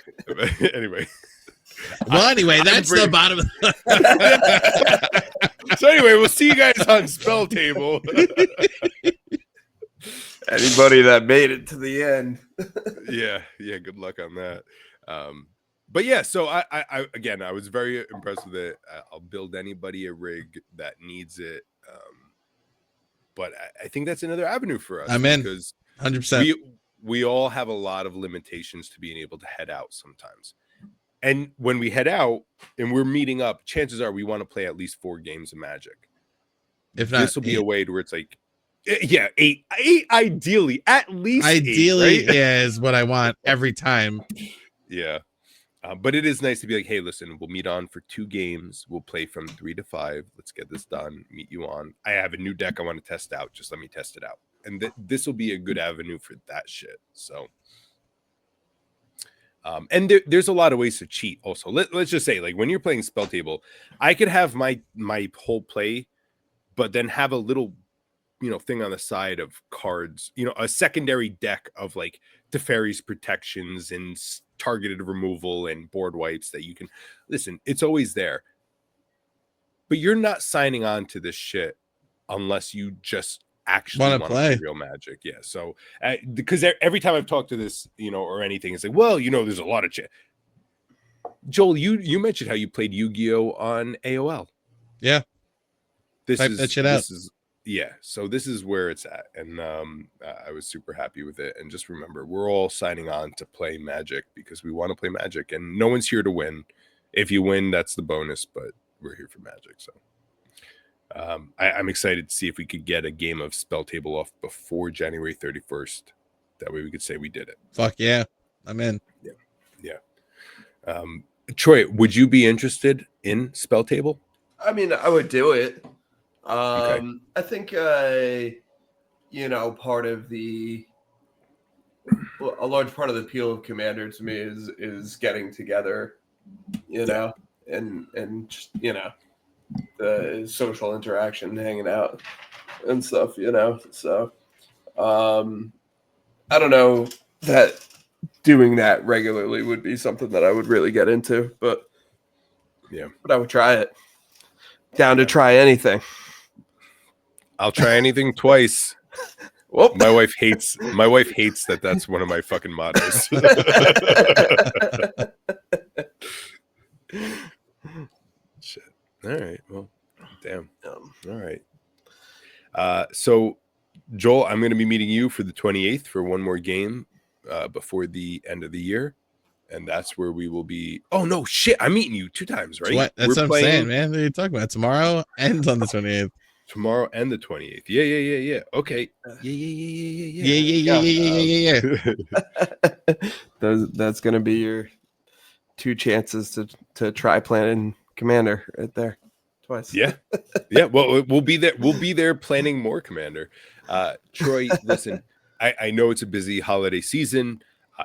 Anyway. Well, anyway, that's the bottom. So anyway, we'll see you guys on Spell Table. Anybody that made it to the end. Yeah, good luck on that. But yeah, so I again, I was very impressed with it. I'll build anybody a rig that needs it. But I think that's another avenue for us. I'm in because 100%. We all have a lot of limitations to being able to head out sometimes. And when we head out and we're meeting up, chances are we want to play at least 4 games of Magic. If not, this will be a way to where it's like, yeah, 8 ideally, at least. Ideally, 8, right? Yeah, is what I want every time. Yeah. But it is nice to be like, hey, listen, we'll meet on for 2 games. We'll play from 3 to 5. Let's get this done. Meet you on. I have a new deck I want to test out. Just let me test it out. And this will be a good avenue for that shit. So, and there's a lot of ways to cheat. Also, let's just say, like when you're playing Spell Table, I could have my whole play, but then have a little, thing on the side of cards. A secondary deck of like Teferi's protections and targeted removal and board wipes that you can listen. It's always there, but you're not signing on to this shit unless you just actually want to play real Magic. Yeah. So because every time I've talked to this, or anything, it's like, well, there's a lot of shit. Joel, you mentioned how you played Yu-Gi-Oh on AOL. Yeah. Yeah, so this is where it's at, and I was super happy with it. And just remember, we're all signing on to play Magic because we want to play Magic, and no one's here to win. If you win, that's the bonus, but we're here for Magic. So I'm excited to see if we could get a game of Spell Table off before January 31st. That way we could say we did it. Fuck yeah, I'm in. Yeah. Troy, would you be interested in Spell Table? I mean, I would do it. Okay. I think part of a large part of the appeal of Commander to me is getting together, and just, the social interaction, hanging out and stuff, So I don't know that doing that regularly would be something that I would really get into, but I would try it. Down to try anything. I'll try anything twice. Whoop. My wife hates that that's one of my fucking mottos. Shit. All right. Well, damn. All right. So Joel, I'm going to be meeting you for the 28th for one more game before the end of the year. And that's where we will be. Oh, no, shit. I'm meeting you 2 times, right? What? That's what I'm saying, man. What are you talking about? Tomorrow and on the 28th. Tomorrow and the 28th. Yeah. Okay. Yeah. That's going to be your 2 chances to try planning Commander right there. Twice. Yeah. Well, we'll be there. We'll be there planning more Commander. Troy, listen, I know it's a busy holiday season.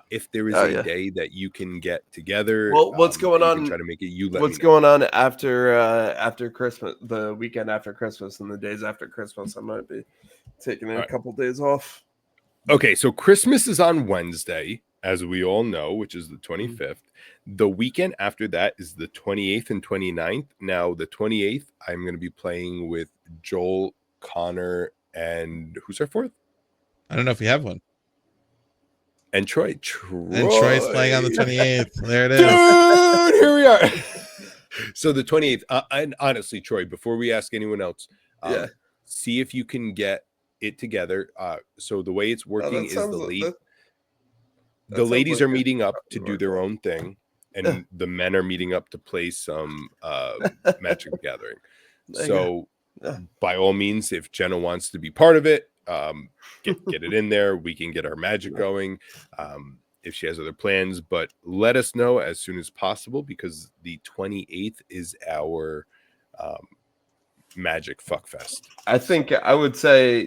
If there is a day that you can get together, well, what's going on? Try to make it. What's going on after Christmas? The weekend after Christmas and the days after Christmas, I might be taking a couple days off. Okay, so Christmas is on Wednesday, as we all know, which is the 25th. The weekend after that is the 28th and 29th. Now, the 28th, I'm going to be playing with Joel, Connor, and who's our 4th? I don't know if you have one. And Troy. And Troy's playing on the 28th. There it is. Dude, here we are. So the 28th. And honestly, Troy, before we ask anyone else, see if you can get it together. So the way it's working is the ladies are meeting up to do their own thing, and the men are meeting up to play some Magic the Gathering. So by all means, if Jenna wants to be part of it, get it in there. We can get our Magic going if she has other plans, but let us know as soon as possible, because the 28th is our Magic Fuck Fest. I think I would say,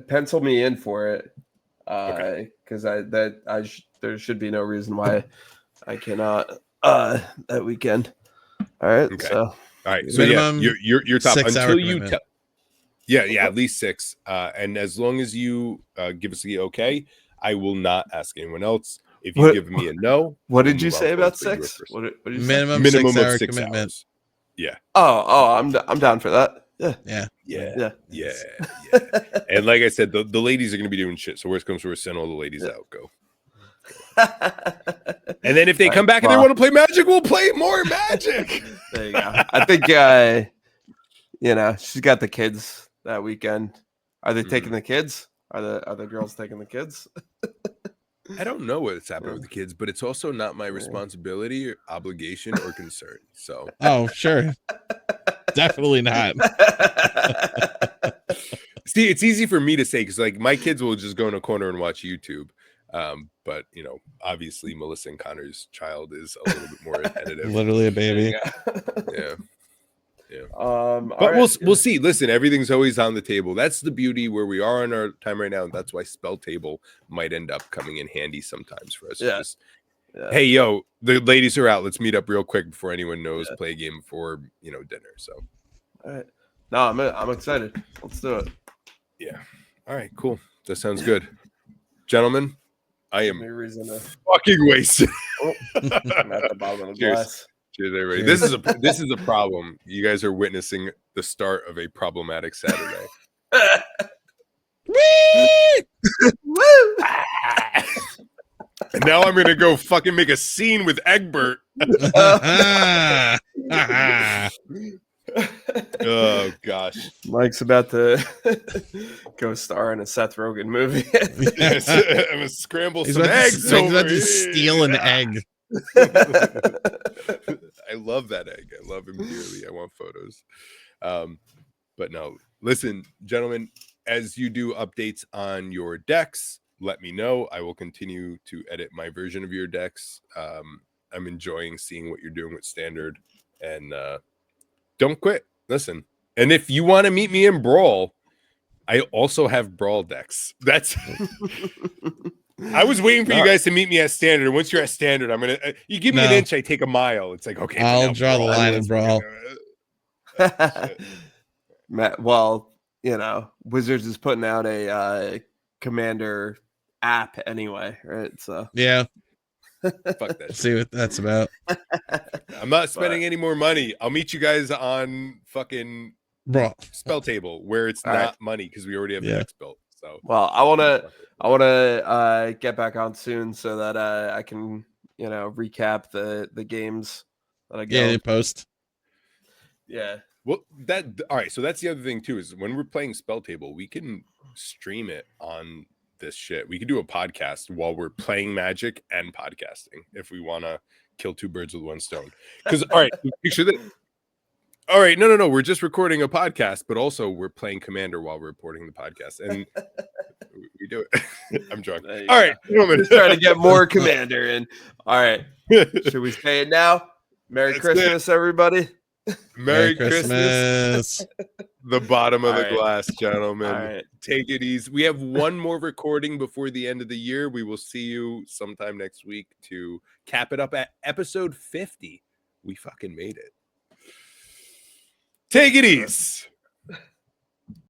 pencil me in for it, because there should be no reason why I cannot that weekend. All right. Okay. So all right. So minimum you're top 6 hour until you commitment. Yeah, at least 6. And as long as you give us the okay, I will not ask anyone else. If you give me a no, what did you say about 6? What did you say? Minimum 6 hour commitment. Hours. Yeah. Oh, I'm down for that. Yeah. And like I said, the ladies are going to be doing shit. So worst comes to worst, send all the ladies out. Go. And then if they come back and they want to play Magic, we'll play more Magic. There you go. I think she's got the kids that weekend. Are they taking the kids? Are the girls taking the kids? I don't know what's happening with the kids, but it's also not my responsibility, or obligation, or concern. So oh, sure. Definitely not. See, it's easy for me to say because like my kids will just go in a corner and watch YouTube. But obviously Melissa and Connor's child is a little bit more attentive. Literally a baby. Yeah. But we'll see. Listen, everything's always on the table. That's the beauty where we are in our time right now, and that's why Spell Table might end up coming in handy sometimes for us. Just, hey, yo, the ladies are out. Let's meet up real quick before anyone knows. Play a game before dinner. So, all right. No, I'm excited. Let's do it. Yeah. All right. Cool. That sounds good, gentlemen. I am fucking wasted. I'm at the bottom of the glass. Cheers, everybody. This is a problem. You guys are witnessing the start of a problematic Saturday. And now I'm gonna go fucking make a scene with Egbert. Oh gosh, Mike's about to go star in a Seth Rogen movie. Yes, I'm gonna scramble some eggs. He's about to steal an egg. I love that egg. I love him dearly. I want photos. But no, listen, gentlemen, as you do updates on your decks, let me know. I will continue to edit my version of your decks I'm enjoying seeing what you're doing with Standard, and don't quit. Listen, and if you want to meet me in Brawl, I also have Brawl decks. That's. I was waiting for you guys to meet me at Standard. Once you're at Standard, I'm gonna. You give me an inch, I take a mile. It's like, okay, I'll draw the line in Brawl. Well, you know, Wizards is putting out a Commander app anyway, right? So yeah, fuck that. See what that's about. I'm not spending any more money. I'll meet you guys on fucking Brawl Spell Table where it's All not right. money because we already have the decks built. So well, I wanna get back on soon so that I can, you know, recap the games that I go. Yeah, post. Yeah. Well, all right. So that's the other thing too, is when we're playing Spell Table, we can stream it on this shit. We could do a podcast while we're playing Magic and podcasting if we want to kill two birds with one stone. Because all right, picture that. All right, no. We're just recording a podcast, but also we're playing Commander while we're reporting the podcast, and we do it. I'm drunk. All right, just trying to get more Commander in. All right, should we say it now? Merry Christmas, everybody. Merry Christmas. The bottom of the glass, gentlemen. All right. Take it easy. We have one more recording before the end of the year. We will see you sometime next week to cap it up at episode 50. We fucking made it. Take it easy.